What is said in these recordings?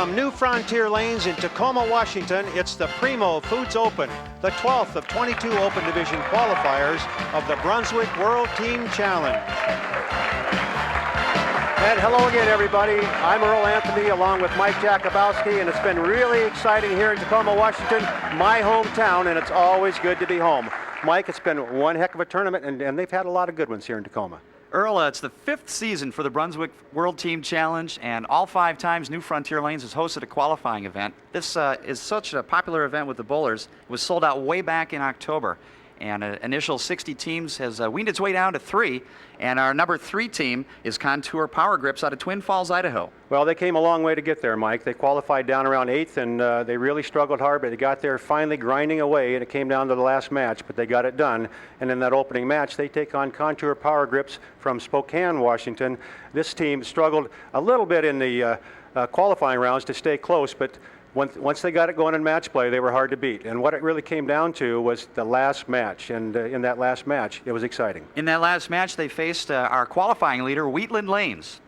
From New Frontier Lanes in Tacoma, Washington, it's the Primo Foods Open, the 12th of 22 Open Division qualifiers of the Brunswick World Team Challenge. And hello again, everybody. I'm Earl Anthony along with Mike Jakubowski, and it's been really exciting here in Tacoma, Washington, my hometown, and it's always good to be home. Mike, it's been one heck of a tournament, and they've had a lot of good ones here in Tacoma. Earl, it's the 5th season for the Brunswick World Team Challenge, and all 5 times New Frontier Lanes has hosted a qualifying event. This is such a popular event with the bowlers. It was sold out way back in October, and an initial 60 teams has weaned its way down to 3, and our number 3 team is Contour Power Grips out of Twin Falls, Idaho. Well, they came a long way to get there, Mike. They qualified down around 8th, and they really struggled hard, but they got there finally grinding away, and it came down to the last match, but they got it done. And in that opening match, they take on Contour Power Grips from Spokane, Washington. This team struggled a little bit in the qualifying rounds to stay close, but once they got it going in match play, they were hard to beat. And what it really came down to was the last match. And in that last match, it was exciting. In that last match, they faced our qualifying leader, Wheatland Lanes.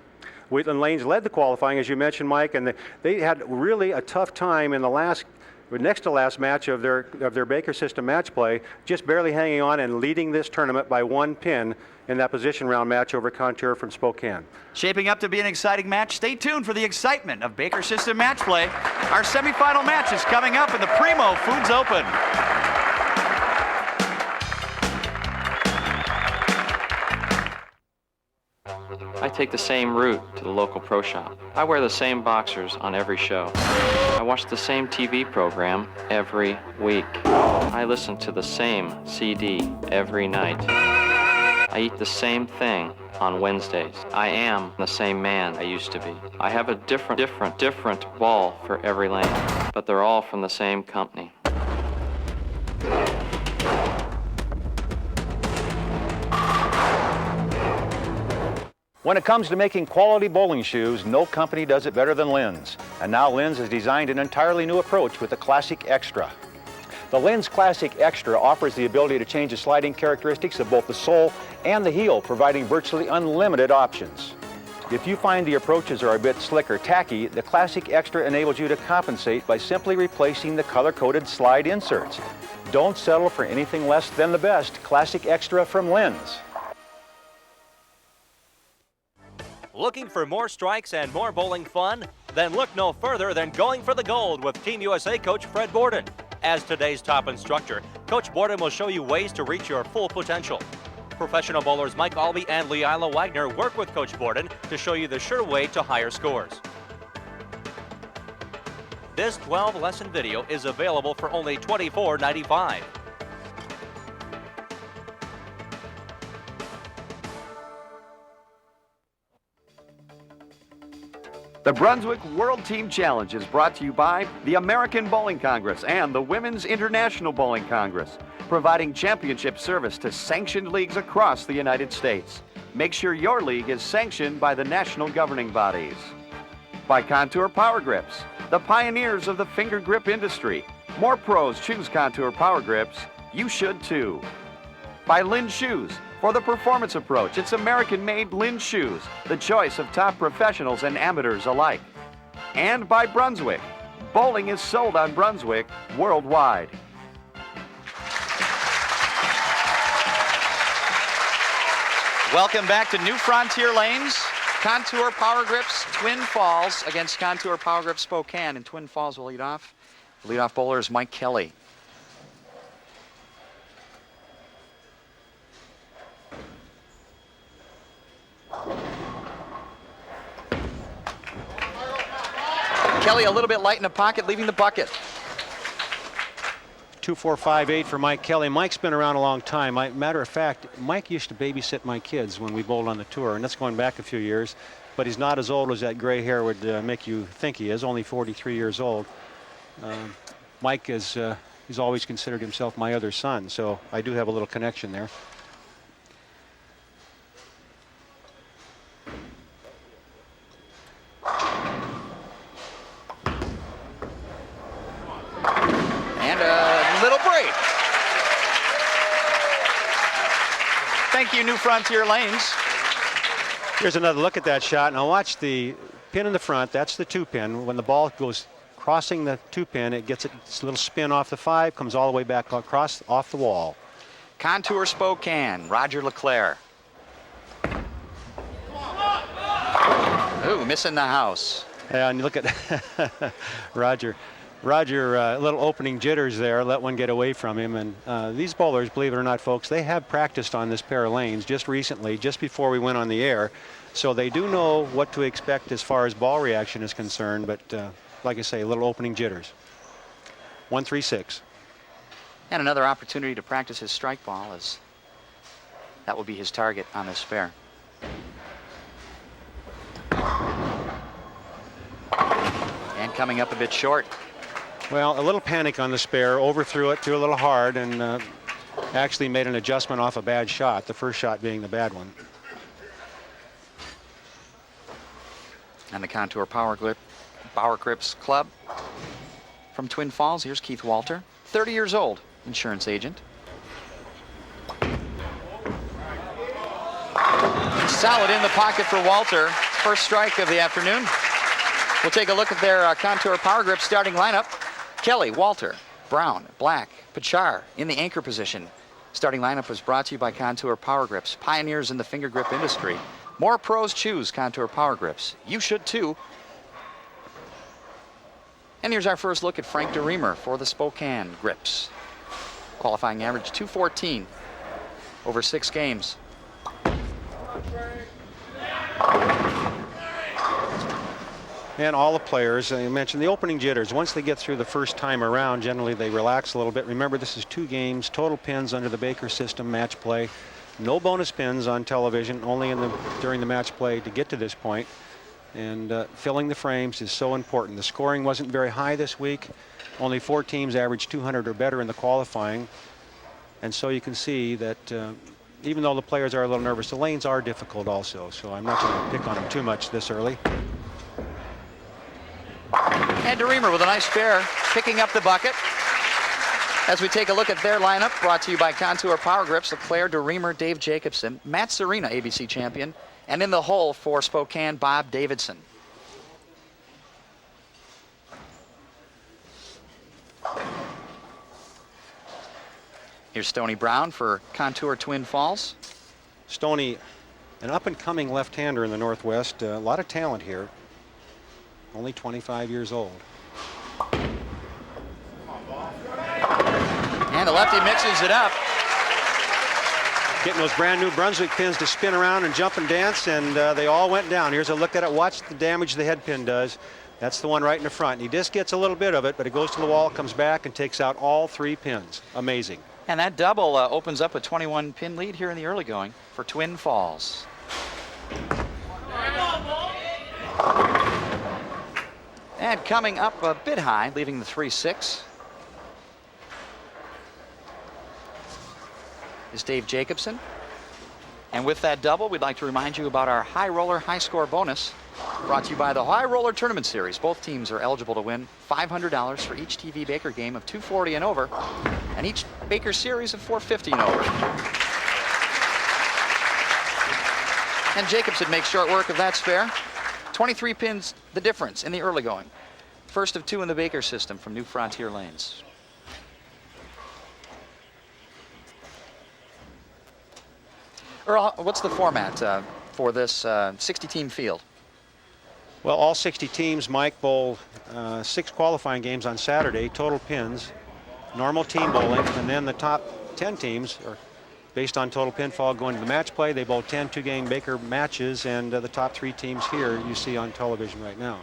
Wheatland Lanes led the qualifying, as you mentioned, Mike, and they had really a tough time in the next to last match of their Baker system match play, just barely hanging on and leading this tournament by 1 pin in that position round match over Contour from Spokane. Shaping up to be an exciting match. Stay tuned for the excitement of Baker system match play. Our semifinal match is coming up in the Primo Foods Open. I take the same route to the local pro shop. I wear the same boxers on every show. I watch the same TV program every week. I listen to the same CD every night. I eat the same thing on Wednesdays. I am the same man I used to be. I have a different ball for every lane, but they're all from the same company. When it comes to making quality bowling shoes, no company does it better than Linz. And now Linz has designed an entirely new approach with the Classic Extra. The Linz Classic Extra offers the ability to change the sliding characteristics of both the sole and the heel, providing virtually unlimited options. If you find the approaches are a bit slick or tacky, the Classic Extra enables you to compensate by simply replacing the color-coded slide inserts. Don't settle for anything less than the best. Classic Extra from Linz. Looking for more strikes and more bowling fun? Then look no further than Going for the Gold with Team USA coach Fred Borden. As today's top instructor, Coach Borden will show you ways to reach your full potential. Professional bowlers Mike Albee and Leila Wagner work with Coach Borden to show you the sure way to higher scores. This 12-lesson video is available for only $24.95. The Brunswick World Team Challenge is brought to you by the American Bowling Congress and the Women's International Bowling Congress, providing championship service to sanctioned leagues across the United States. Make sure your league is sanctioned by the national governing bodies. By Contour Power Grips, the pioneers of the finger grip industry. More pros choose Contour Power Grips. You should too. By Linz Shoes. For the performance approach, it's American-made Linz Shoes, the choice of top professionals and amateurs alike. And by Brunswick. Bowling is sold on Brunswick worldwide. Welcome back to New Frontier Lanes. Contour Power Grips, Twin Falls against Contour Power Grips Spokane. And Twin Falls will lead off. The leadoff bowler is Mike Kelly. Kelly a little bit light in the pocket, leaving the bucket. 2-4-5-8 for Mike Kelly. Mike's been around a long time. Matter of fact, Mike used to babysit my kids when we bowled on the tour, and that's going back a few years. But he's not as old as that gray hair would make you think he is, only 43 years old. Mike is he's always considered himself my other son, so I do have a little connection there. And a little break. Thank you, New Frontier Lanes. Here's another look at that shot. Now watch the pin in the front, that's the 2-pin. When the ball goes crossing the 2-pin, it gets its little spin off the 5, comes all the way back across off the wall. Contour Spokane, Roger LeClair. Ooh, missing the house. Yeah, and you look at Roger. A little opening jitters there, let one get away from him. And these bowlers, believe it or not, folks, they have practiced on this pair of lanes just recently, just before we went on the air. So they do know what to expect as far as ball reaction is concerned. But like I say, a little opening jitters. 1-3-6. And another opportunity to practice his strike ball, as that will be his target on this spare. And coming up a bit short. Well, a little panic on the spare, overthrew it, threw a little hard, and actually made an adjustment off a bad shot, the first shot being the bad one. And the Contour Power Grips Club from Twin Falls. Here's Keith Walther, 30 years old, insurance agent. Solid in the pocket for Walther. First strike of the afternoon. We'll take a look at their Contour Power Grip starting lineup. Kelly, Walther, Brown, Black, Pechar in the anchor position. Starting lineup was brought to you by Contour Power Grips, pioneers in the finger grip industry. More pros choose Contour Power Grips. You should too. And here's our first look at Frank DeRemer for the Spokane Grips. Qualifying average 214 over 6 games. And all the players, you mentioned the opening jitters. Once they get through the first time around, generally they relax a little bit. Remember, this is 2 games, total pins under the Baker system, match play. No bonus pins on television, only during the match play to get to this point. And filling the frames is so important. The scoring wasn't very high this week. Only 4 teams averaged 200 or better in the qualifying. And so you can see that even though the players are a little nervous, the lanes are difficult also. So I'm not going to pick on them too much this early. And DeRemer with a nice spare, picking up the bucket. As we take a look at their lineup, brought to you by Contour Power Grips, LeClair, DeRemer, Dave Jacobsen, Matt Surina, ABC champion, and in the hole for Spokane, Bob Davidson. Here's Stoney Brown for Contour Twin Falls. Stoney, an up-and-coming left-hander in the Northwest. A lot of talent here. Only 25 years old. And the lefty mixes it up. Getting those brand new Brunswick pins to spin around and jump and dance, and they all went down. Here's a look at it. Watch the damage the head pin does. That's the one right in the front. He just gets a little bit of it, but it goes to the wall, comes back, and takes out all 3 pins. Amazing. And that double opens up a 21-pin lead here in the early going for Twin Falls. And coming up a bit high, leaving the 3-6, is Dave Jacobsen. And with that double, we'd like to remind you about our High Roller High Score bonus, brought to you by the High Roller Tournament Series. Both teams are eligible to win $500 for each TV Baker game of 240 and over, and each Baker series of 450 and over. And Jacobsen makes short work of that spare. 23 pins the difference in the early going. First of 2 in the Baker system from New Frontier Lanes. Earl, what's the format for this 60-team field? Well, all 60 teams, Mike, bowl 6 qualifying games on Saturday, total pins, normal team bowling, and then the top 10 teams are based on total pinfall going to the match play. They bowl 10 2-game Baker matches, and the top 3 teams here you see on television right now.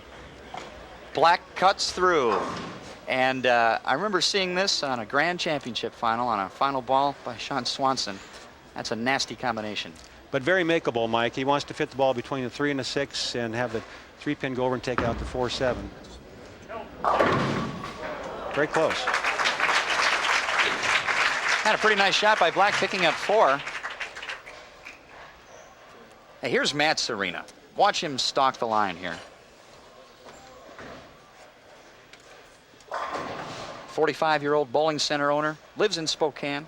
Black cuts through. And I remember seeing this on a Grand Championship final, on a final ball by Sean Swanson. That's a nasty combination. But very makeable, Mike. He wants to fit the ball between the 3 and the 6 and have the 3-pin go over and take out the 4-7. Very close. And a pretty nice shot by Black, picking up 4. Hey, here's Matt Surina. Watch him stalk the line here. 45-year-old bowling center owner, lives in Spokane.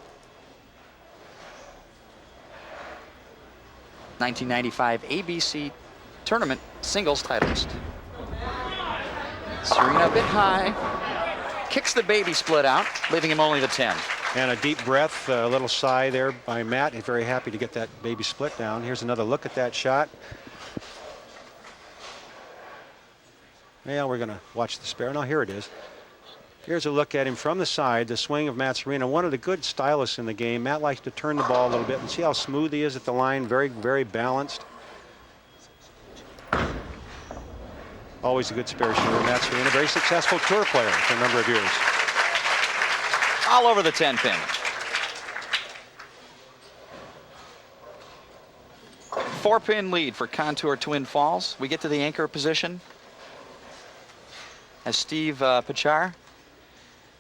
1995 ABC tournament singles titleist. Surina a bit high. Kicks the baby split out, leaving him only the 10. And a deep breath, a little sigh there by Matt. He's very happy to get that baby split down. Here's another look at that shot. Yeah, we're going to watch the spare. Now, here it is. Here's a look at him from the side, the swing of Matt Surina, one of the good stylists in the game. Matt likes to turn the ball a little bit and see how smooth he is at the line. Very, very balanced. Always a good spare shooter. Matt Surina, very successful tour player for a number of years. All over the 10 pin. Four-pin lead for Contour Twin Falls. We get to the anchor position as Steve Pechar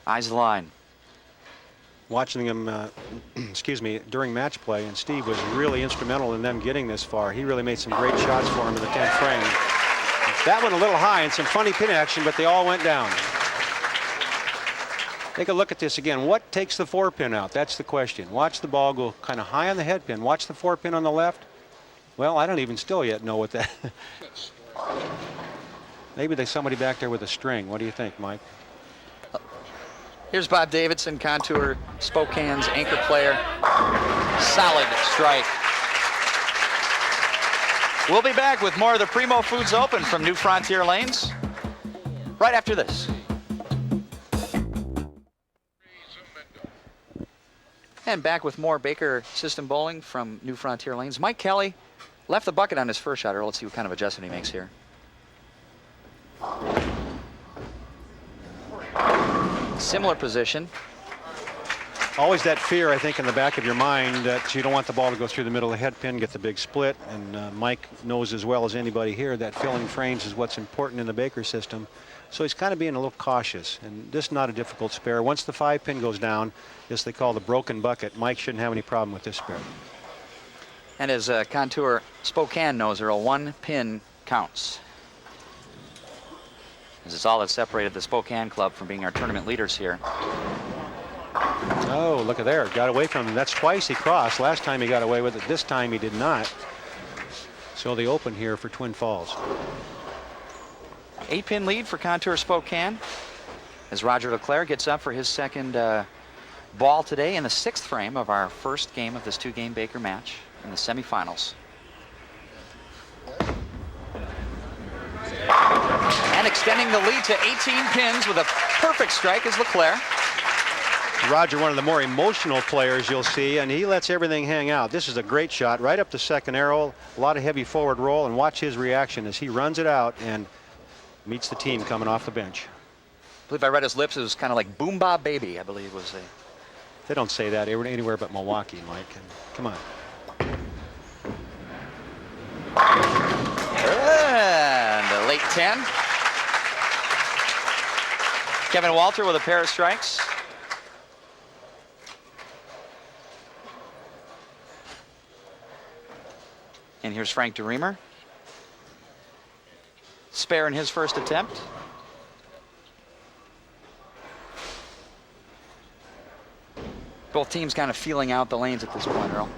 eyes the line. Watching him, excuse me, during match play, and Steve was really instrumental in them getting this far. He really made some great shots for him in the 10th frame. That one a little high and some funny pin action, but they all went down. Take a look at this again. What takes the 4-pin out? That's the question. Watch the ball go kind of high on the head pin. Watch the 4-pin on the left. Well, I don't even still yet know what that. Maybe there's somebody back there with a string. What do you think, Mike? Here's Bob Davidson, Contour Spokane's anchor player. Solid strike. We'll be back with more of the Primo Foods Open from New Frontier Lanes right after this. And back with more Baker System Bowling from New Frontier Lanes. Mike Kelly left the bucket on his first shot. Earl, let's see what kind of adjustment he makes here. Similar position. Always that fear, I think, in the back of your mind that you don't want the ball to go through the middle of the head pin, get the big split. And Mike knows as well as anybody here that filling frames is what's important in the Baker system. So he's kind of being a little cautious. And this is not a difficult spare. Once the 5-pin goes down, this they call the broken bucket. Mike shouldn't have any problem with this spare. And as Contour Spokane knows, Earl, 1 pin counts. This is all that separated the Spokane club from being our tournament leaders here. Oh, look at there. Got away from him. That's twice he crossed. Last time he got away with it. This time he did not. So the open here for Twin Falls. 8-pin lead for Contour Spokane as Roger LeClair gets up for his second ball today in the 6th frame of our first game of this 2-game Baker match in the semifinals. And extending the lead to 18 pins with a perfect strike is LeClair. Roger, one of the more emotional players you'll see, and he lets everything hang out. This is a great shot right up the second arrow, a lot of heavy forward roll, and watch his reaction as he runs it out and meets the team coming off the bench. I believe I read his lips. It was kind of like boom bob baby, I believe was the. They don't say that anywhere but Milwaukee, Mike. And come on. And a late 10. Kevin Walther with a pair of strikes. And here's Frank DeRemer. Spare in his first attempt. Both teams kind of feeling out the lanes at this point, Earl.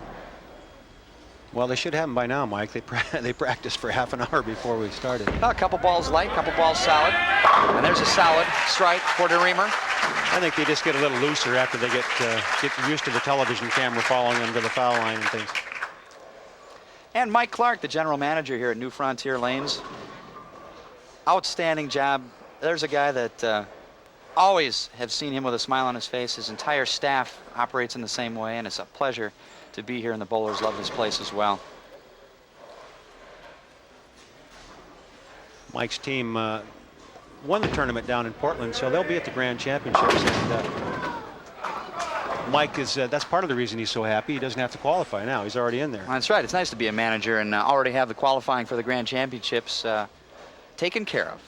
Well, they should have them by now, Mike. They practiced for half an hour before we started. A couple balls light, couple balls solid. And there's a solid strike for DeRemer. I think they just get a little looser after they get used to the television camera following them to the foul line and things. And Mike Clark, the general manager here at New Frontier Lanes. Outstanding job. There's a guy that always have seen him with a smile on his face. His entire staff operates in the same way, and it's a pleasure to be here, and the bowlers love this place as well. Mike's team won the tournament down in Portland, so they'll be at the Grand Championships. And Mike is, that's part of the reason he's so happy. He doesn't have to qualify now. He's already in there. That's right. It's nice to be a manager and already have the qualifying for the Grand Championships taken care of.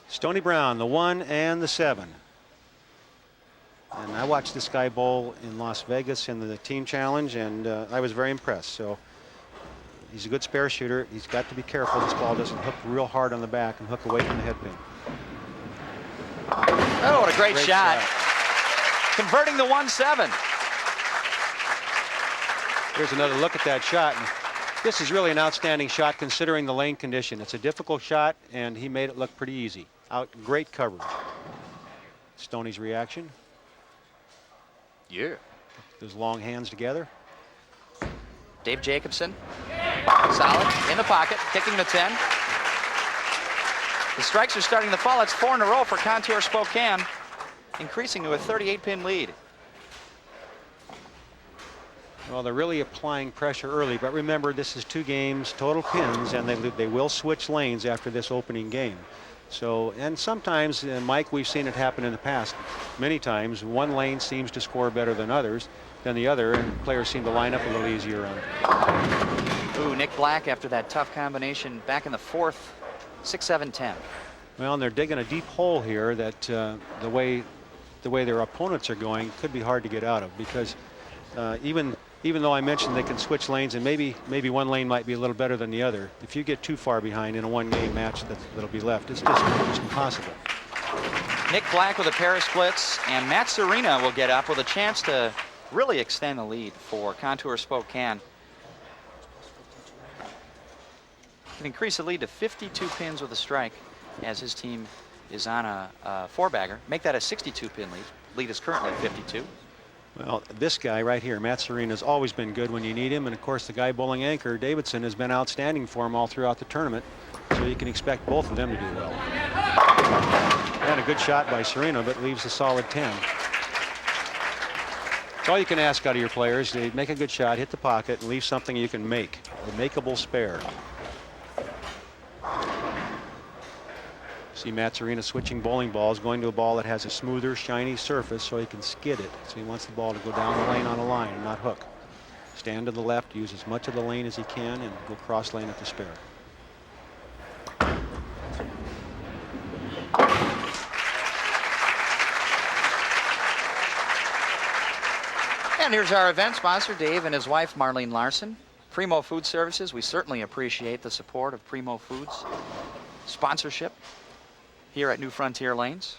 Stoney Brown, the 1 and the 7. And I watched this guy bowl in Las Vegas in the team challenge, and I was very impressed. So he's a good spare shooter. He's got to be careful this ball doesn't hook real hard on the back and hook away from the head pin. Oh, what a great shot. Converting the 1-7. Here's another look at that shot. And This is really an outstanding shot considering the lane condition. It's a difficult shot, and he made it look pretty easy. Great coverage. Stoney's reaction. Yeah. Those long hands together. Dave Jacobsen, solid, in the pocket, kicking the 10. The strikes are starting to fall. It's 4 in a row for Contour Spokane, increasing to a 38-pin lead. Well, they're really applying pressure early, but remember, this is 2 games, total pins, and they will switch lanes after this opening game. So, and sometimes, Mike, we've seen it happen in the past. Many times, one lane seems to score better than the other, and players seem to line up a little easier on it. Ooh, Nick Black after that tough combination back in the 4th, 6-7-10. Well, and they're digging a deep hole here that the way their opponents are going could be hard to get out of, because even though I mentioned they can switch lanes and maybe one lane might be a little better than the other, if you get too far behind in a one-game match that'll be left, it's just impossible. Nick Black with a pair of splits, and Matt Surina will get up with a chance to really extend the lead for Contour Spokane. Can increase the lead to 52 pins with a strike as his team is on a 4-bagger. Make that a 62-pin lead. Lead is currently 52. Well, this guy right here, Matt Surina, has always been good when you need him, and of course the guy bowling anchor, Davidson, has been outstanding for him all throughout the tournament, so you can expect both of them to do well. And a good shot by Surina, but leaves a solid 10. It's all you can ask out of your players. They make a good shot, hit the pocket, and leave something you can make, a makeable spare. See Matt Surina switching bowling balls, going to a ball that has a smoother, shiny surface so he can skid it. So he wants the ball to go down the lane on a line and not hook. Stand to the left, use as much of the lane as he can, and go cross lane at the spare. And here's our event sponsor, Dave and his wife, Marlene Larson. Primo Food Services. We certainly appreciate the support of Primo Foods sponsorship here at New Frontier Lanes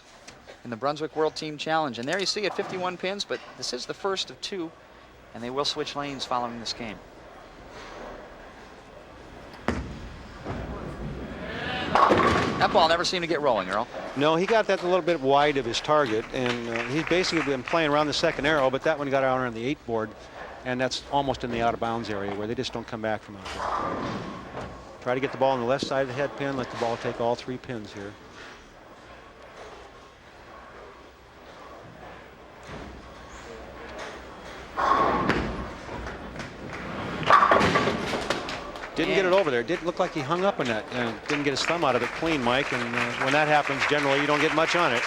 in the Brunswick World Team Challenge. And there you see it, 51 pins, but this is the first of 2, and they will switch lanes following this game. That ball never seemed to get rolling, Earl. No, he got that a little bit wide of his target, and he's basically been playing around the second arrow, but that one got out on the 8 board, and that's almost in the out of bounds area where they just don't come back from out there. Try to get the ball on the left side of the head pin, let the ball take all 3 pins here. Didn't get it over there. Didn't look like he hung up on that and didn't get his thumb out of it clean, Mike. And when that happens, generally you don't get much on it.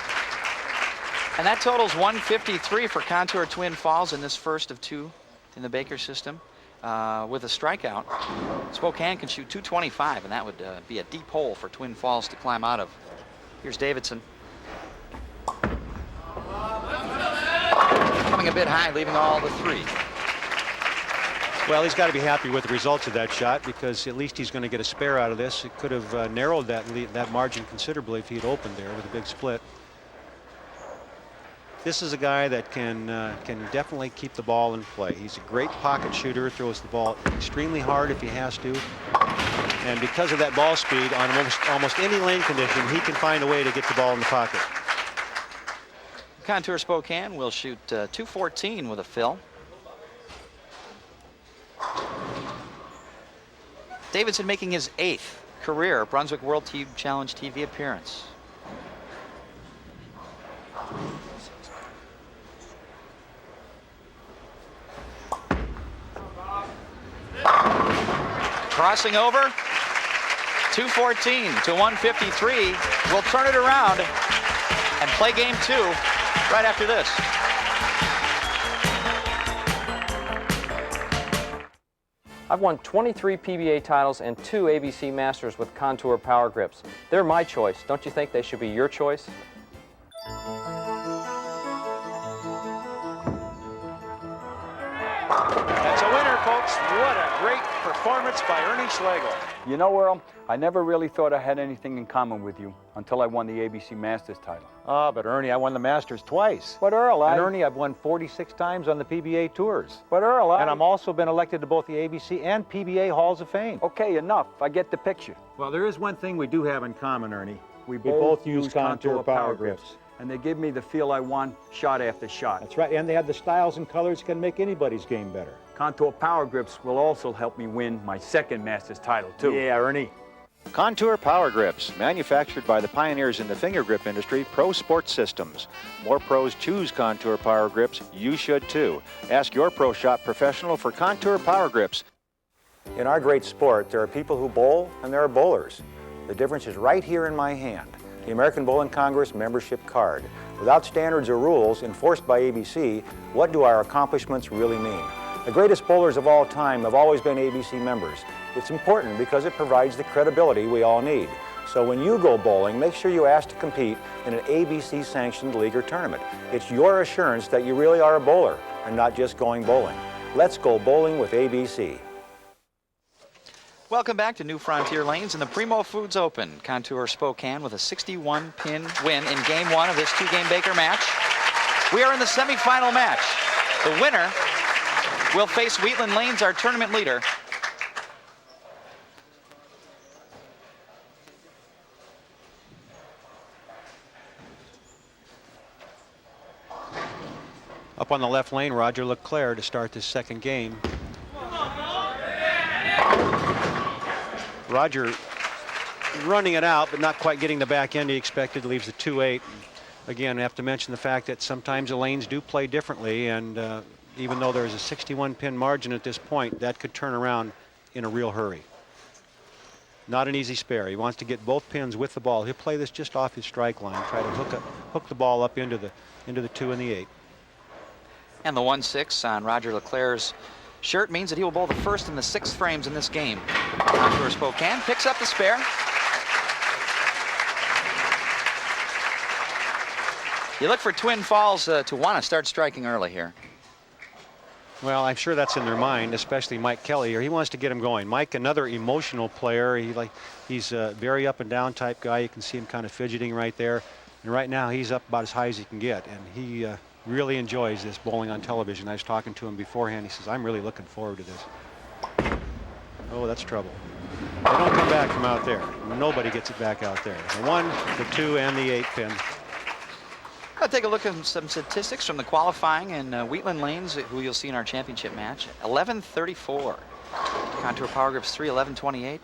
And that totals 153 for Contour Twin Falls in this first of 2 in the Baker system. With a strikeout, Spokane can shoot 225, and that would be a deep hole for Twin Falls to climb out of. Here's Davidson. Coming a bit high, leaving all the 3. Well, he's got to be happy with the results of that shot, because at least he's going to get a spare out of this. It could have narrowed that margin considerably if he had opened there with a big split. This is a guy that can definitely keep the ball in play. He's a great pocket shooter, throws the ball extremely hard if he has to. And because of that ball speed, on almost any lane condition, he can find a way to get the ball in the pocket. Contour Spokane will shoot 214 with a fill. Davidson making his 8th career Brunswick World Team Challenge TV appearance. Crossing over, 214 to 153. We'll turn it around and play game 2 right after this. I've won 23 PBA titles and 2 ABC Masters with Contour Power Grips. They're my choice. Don't you think they should be your choice? That's a winner, folks. 6. What a great performance by Ernie Schlegel. You know, Earl, I never really thought I had anything in common with you until I won the ABC Masters title. Ah, but Ernie, I won the Masters twice. But Earl, And Ernie, I've won 46 times on the PBA tours. But Earl, And I'm also been elected to both the ABC and PBA Halls of Fame. Okay, enough. I get the picture. Well, there is one thing we do have in common, Ernie. We both use contour power grips. And they give me the feel I want shot after shot. That's right, and they have the styles and colors that can make anybody's game better. Contour power grips will also help me win my second Masters title, too. Yeah, Ernie. Contour Power Grips, manufactured by the pioneers in the finger grip industry, Pro Sports Systems. More pros choose Contour Power Grips. You should too. Ask your Pro Shop professional for Contour Power Grips. In our great sport, there are people who bowl and there are bowlers. The difference is right here in my hand. The American Bowling Congress membership card. Without standards or rules enforced by ABC, what do our accomplishments really mean? The greatest bowlers of all time have always been ABC members. It's important because it provides the credibility we all need. So when you go bowling, make sure you ask to compete in an ABC-sanctioned league or tournament. It's your assurance that you really are a bowler and not just going bowling. Let's go bowling with ABC. Welcome back to New Frontier Lanes in the Primo Foods Open. Contour Spokane with a 61-pin win in Game 1 of this two-game Baker match. We are in the semifinal match. The winner will face Wheatland Lanes, our tournament leader. Up on the left lane, Roger LeClair to start this second game. Roger running it out, but not quite getting the back end he expected. Leaves the 2-8. Again, I have to mention the fact that sometimes the lanes do play differently, and even though there's a 61-pin margin at this point, that could turn around in a real hurry. Not an easy spare. He wants to get both pins with the ball. He'll play this just off his strike line, try to hook the ball up into the 2 and the 8. And the 1-6 on Roger LeClair's shirt means that he will bowl the first and the 6th frames in this game. Contour Spokane picks up the spare. You look for Twin Falls to want to start striking early here. Well, I'm sure that's in their mind, especially Mike Kelly here. He wants to get him going. Mike, another emotional player. He's a very up and down type guy. You can see him kind of fidgeting right there. And right now he's up about as high as he can get. And he really enjoys this bowling on television. I was talking to him beforehand. He says, I'm really looking forward to this. Oh, that's trouble. They don't come back from out there. Nobody gets it back out there. The 1, the 2, and the 8 pin. I'll take a look at some statistics from the qualifying in Wheatland Lanes, who you'll see in our championship match. 11:34. Contour Power Grips 3, 11:28.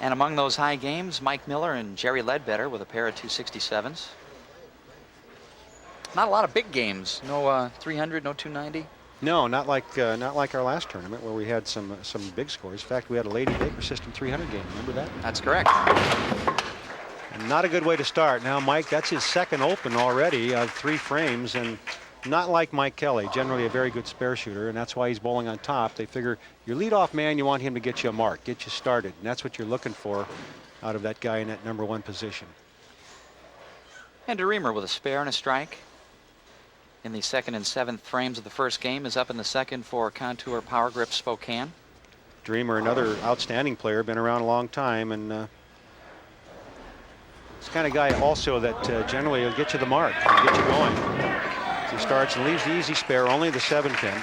And among those high games, Mike Miller and Jerry Ledbetter with a pair of 267s. Not a lot of big games. No 300, no 290. No, not like our last tournament where we had some big scores. In fact, we had a Lady Baker System 300 game. Remember that? That's correct. And not a good way to start. Now, Mike, that's his second open already of 3 frames, and not like Mike Kelly, generally a very good spare shooter, and that's why he's bowling on top. They figure your leadoff man, you want him to get you a mark, get you started, and that's what you're looking for out of that guy in that number 1 position. And DeRemer with a spare and a strike. In the 2nd and 7th frames of the first game is up in the 2nd for Contour Power Grip Spokane. DeRemer, another outstanding player, been around a long time, and it's the kind of guy also that generally will get you the mark, get you going. So he starts and leaves the easy spare, only the 7 pin.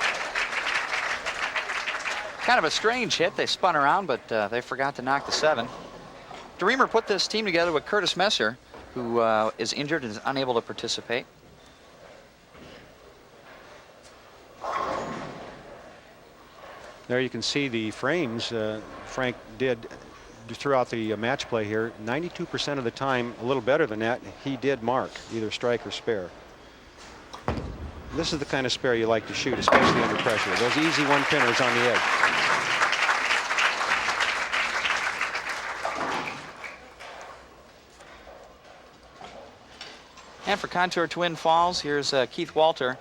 Kind of a strange hit. They spun around, but they forgot to knock the 7. DeRemer put this team together with Curtis Messer, who is injured and is unable to participate. There you can see the frames Frank did throughout the match play here. 92% of the time, a little better than that, he did mark, either strike or spare. This is the kind of spare you like to shoot, especially under pressure. Those easy 1-pinners on the edge. And for Contour Twin Falls, here's Keith Walther.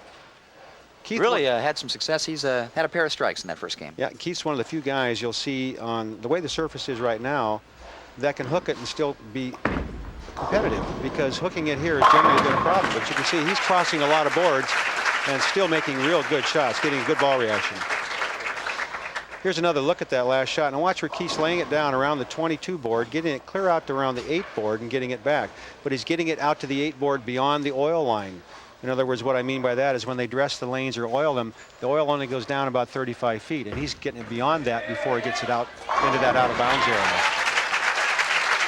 Keith really had some success. He's had a pair of strikes in that first game. Yeah, Keith's one of the few guys you'll see on the way the surface is right now that can hook it and still be competitive, because hooking it here has generally been a problem. But you can see he's crossing a lot of boards, and still making real good shots, getting a good ball reaction. Here's another look at that last shot, and watch where Keith's laying it down around the 22 board, getting it clear out to around the 8 board and getting it back. But he's getting it out to the 8 board beyond the oil line. In other words, what I mean by that is when they dress the lanes or oil them, the oil only goes down about 35 feet, and he's getting it beyond that before he gets it out into that out of bounds area.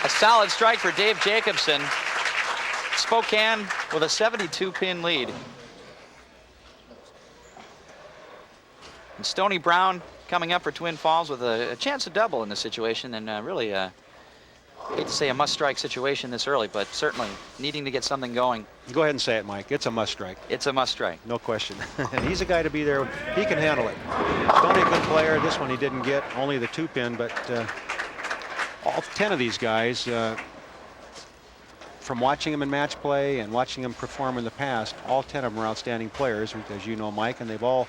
A solid strike for Dave Jacobsen. Spokane with a 72-pin lead. And Stoney Brown coming up for Twin Falls with a chance to double in this situation, and really, hate to say a must-strike situation this early, but certainly needing to get something going. Go ahead and say it, Mike. It's a must-strike. It's a must-strike. No question. And he's a guy to be there. He can handle it. Stoney, a good player. This one he didn't get, only the 2-pin, but all 10 of these guys, from watching them in match play and watching them perform in the past, all 10 of them are outstanding players, as you know, Mike, and they've all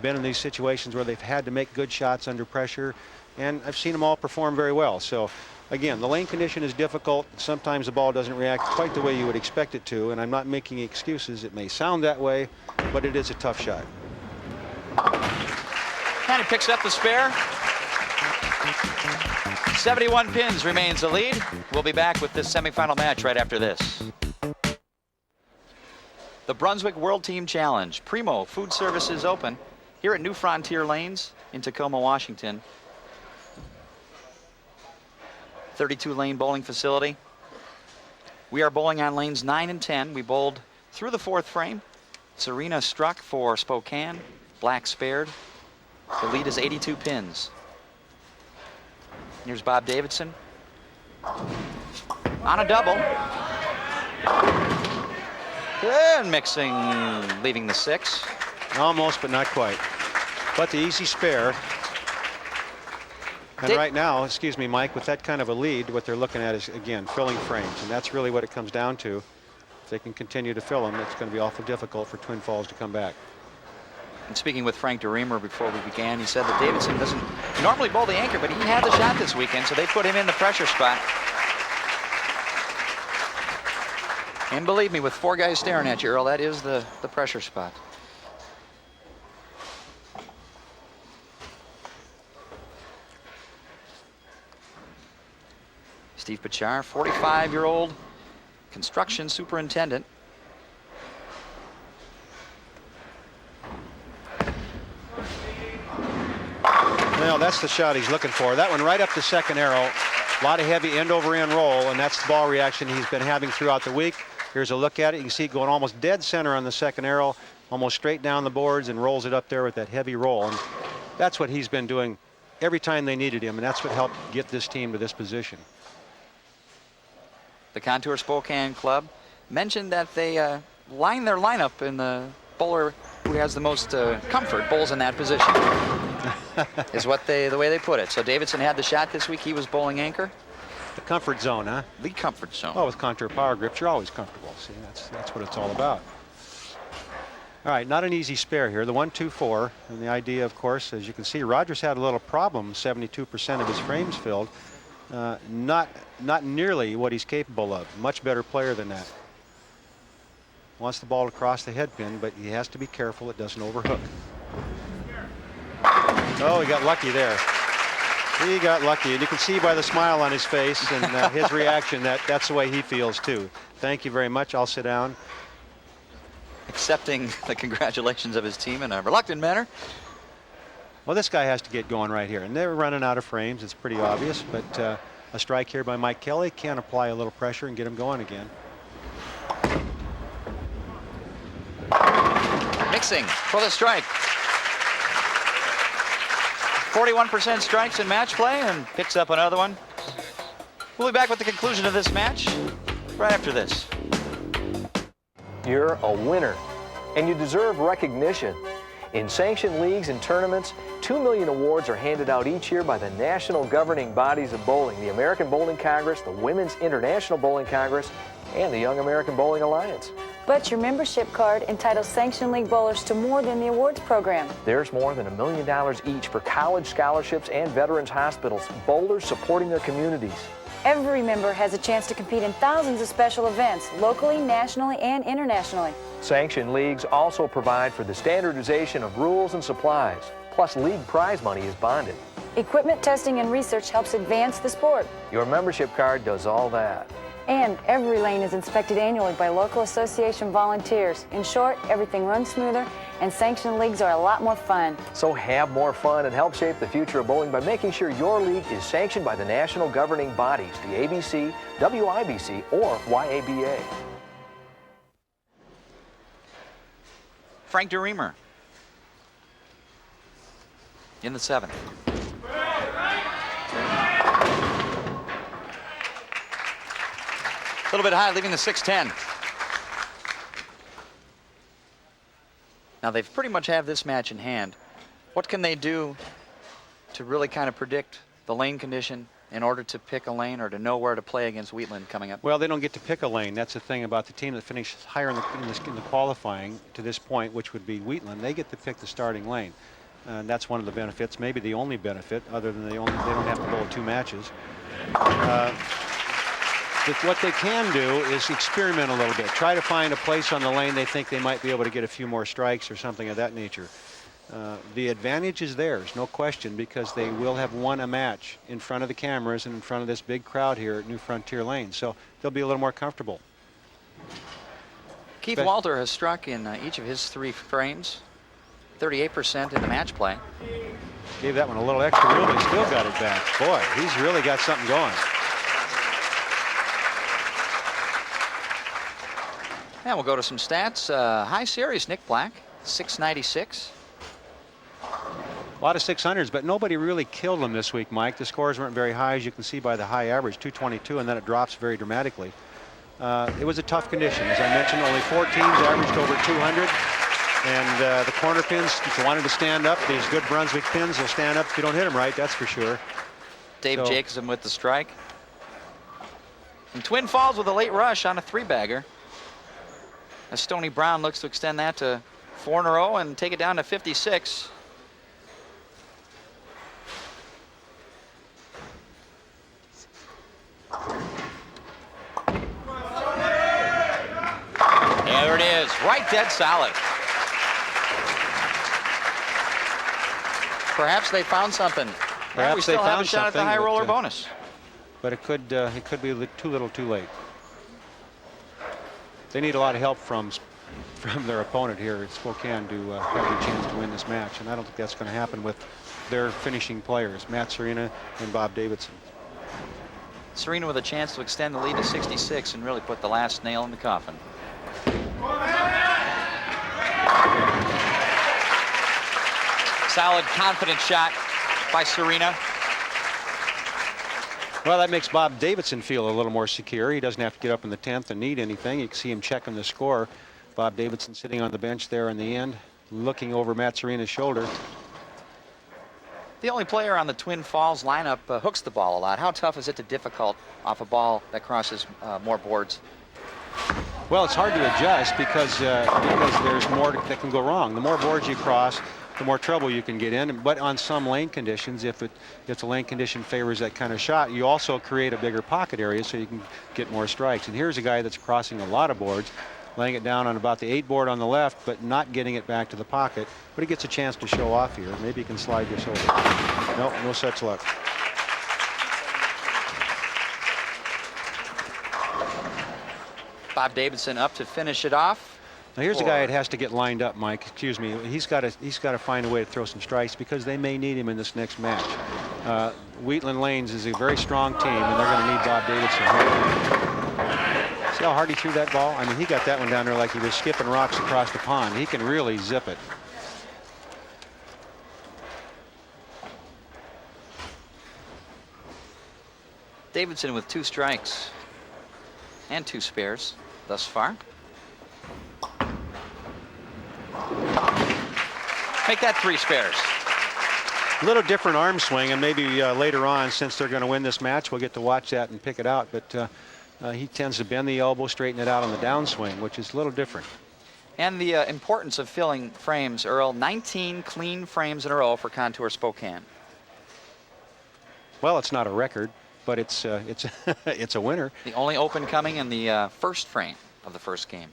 been in these situations where they've had to make good shots under pressure, and I've seen them all perform very well. So again, the lane condition is difficult. Sometimes the ball doesn't react quite the way you would expect it to, and I'm not making excuses. It may sound that way, but it is a tough shot. And he picks up the spare. 71 pins remains the lead. We'll be back with this semifinal match right after this. The Brunswick World Team Challenge, Primo Food Services Open, here at New Frontier Lanes in Tacoma, Washington. 32-lane bowling facility. We are bowling on lanes 9 and 10. We bowled through the 4th frame. Surina struck for Spokane. Black spared. The lead is 82 pins. Here's Bob Davidson on a double. And mixing, leaving the 6. Almost, but not quite. But the easy spare. And right now, excuse me, Mike, with that kind of a lead, what they're looking at is, again, filling frames. And that's really what it comes down to. If they can continue to fill them, it's going to be awful difficult for Twin Falls to come back. And speaking with Frank DeRemer before we began, he said that Davidson doesn't normally bowl the anchor, but he had the shot this weekend, so they put him in the pressure spot. And believe me, with 4 guys staring at you, Earl, that is the pressure spot. Steve Pechar, 45-year-old construction superintendent. Well, that's the shot he's looking for. That one right up the second arrow. A lot of heavy end-over-end roll, and that's the ball reaction he's been having throughout the week. Here's a look at it. You can see it going almost dead center on the second arrow, almost straight down the boards, and rolls it up there with that heavy roll. And that's what he's been doing every time they needed him, and that's what helped get this team to this position. The Contour Spokane Club mentioned that they line their lineup in the bowler who has the most comfort bowls in that position. Is the way they put it. So Davidson had the shot this week. He was bowling anchor. The comfort zone, huh? The comfort zone. Oh, with Contour power grips, you're always comfortable. See, that's what it's all about. All right, not an easy spare here. The 1-2-4, and the idea, of course, as you can see, Rogers had a little problem. 72% of his frames filled. Not nearly what he's capable of. Much better player than that. Wants the ball to cross the head pin, but he has to be careful it doesn't overhook. Oh, he got lucky there. He got lucky, and you can see by the smile on his face and his reaction that that's the way he feels too. Thank you very much. I'll sit down. Accepting the congratulations of his team in a reluctant manner. Well, this guy has to get going right here, and they're running out of frames. It's pretty obvious, but a strike here by Mike Kelly can apply a little pressure and get him going again. Mixing for the strike. 41% strikes in match play, and picks up another one. We'll be back with the conclusion of this match right after this. You're a winner, and you deserve recognition. In sanctioned leagues and tournaments, 2 million awards are handed out each year by the national governing bodies of bowling, the American Bowling Congress, the Women's International Bowling Congress, and the Young American Bowling Alliance. But your membership card entitles sanctioned league bowlers to more than the awards program. There's more than $1 million each for college scholarships and veterans hospitals, bowlers supporting their communities. Every member has a chance to compete in thousands of special events, locally, nationally, and internationally. Sanctioned leagues also provide for the standardization of rules and supplies. Plus, league prize money is bonded. Equipment testing and research helps advance the sport. Your membership card does all that. And every lane is inspected annually by local association volunteers. In short, everything runs smoother, and sanctioned leagues are a lot more fun. So have more fun and help shape the future of bowling by making sure your league is sanctioned by the national governing bodies, the ABC, WIBC, or YABA. Frank DeRemer in the 7th. A little bit high, leaving the 6-10. Now they've pretty much have this match in hand. What can they do to really kind of predict the lane condition in order to pick a lane or to know where to play against Wheatland coming up? Well, they don't get to pick a lane. That's the thing about the team that finishes higher in the qualifying to this point, which would be Wheatland. They get to pick the starting lane. And that's one of the benefits, maybe the only benefit, other than they don't have to bowl 2 matches. But what they can do is experiment a little bit. Try to find a place on the lane they think they might be able to get a few more strikes or something of that nature. The advantage is theirs, no question, because they will have won a match in front of the cameras and in front of this big crowd here at New Frontier Lane. So they'll be a little more comfortable. Keith Walther has struck in each of his 3 frames, 38% in the match play. Gave that one a little extra room, but he still got it back. Boy, he's really got something going. And we'll go to some stats. High series, Nick Black, 696. A lot of 600s, but nobody really killed them this week, Mike. The scores weren't very high, as you can see by the high average, 222, and then it drops very dramatically. It was a tough condition. As I mentioned, only 4 teams averaged over 200. And the corner pins, if you wanted to stand up, these good Brunswick pins will stand up if you don't hit them right, that's for sure. Dave Jacobsen with the strike. And Twin Falls with a late rush on a 3-bagger. As Stoney Brown looks to extend that to 4 in a row and take it down to 56. There it is, right dead solid. Perhaps they found something. Perhaps we still they have found a shot at the something, high roller but, bonus. But it could be too little too late. They need a lot of help from their opponent here at Spokane to have a chance to win this match, and I don't think that's going to happen with their finishing players, Matt Surina and Bob Davidson. Surina with a chance to extend the lead to 66 and really put the last nail in the coffin. Solid, confident shot by Surina. Well, that makes Bob Davidson feel a little more secure. He doesn't have to get up in the 10th and need anything. You can see him checking the score. Bob Davidson sitting on the bench there in the end, looking over Matt Surina's shoulder. The only player on the Twin Falls lineup hooks the ball a lot. How tough is it to difficult off a ball that crosses more boards? Well, it's hard to adjust because there's more that can go wrong. The more boards you cross, the more trouble you can get in. But on some lane conditions, if the lane condition favors that kind of shot, you also create a bigger pocket area so you can get more strikes. And here's a guy that's crossing a lot of boards, laying it down on about the 8 board on the left, but not getting it back to the pocket. But he gets a chance to show off here. Maybe he can slide this over. Nope, no such luck. Bob Davidson up to finish it off. Now here's a guy that has to get lined up, Mike. Excuse me. He's got to find a way to throw some strikes because they may need him in this next match. Wheatland Lanes is a very strong team, and they're going to need Bob Davidson. See how hard he threw that ball? I mean, he got that one down there like he was skipping rocks across the pond. He can really zip it. Davidson with 2 strikes and 2 spares thus far. Make that 3 spares. A little different arm swing, and maybe later on, since they're going to win this match, we'll get to watch that and pick it out. But he tends to bend the elbow, straighten it out on the downswing, which is a little different. And the importance of filling frames, Earl. 19 clean frames in a row for Contour Spokane. Well, it's not a record. but it's it's a winner. The only open coming in the first frame of the first game.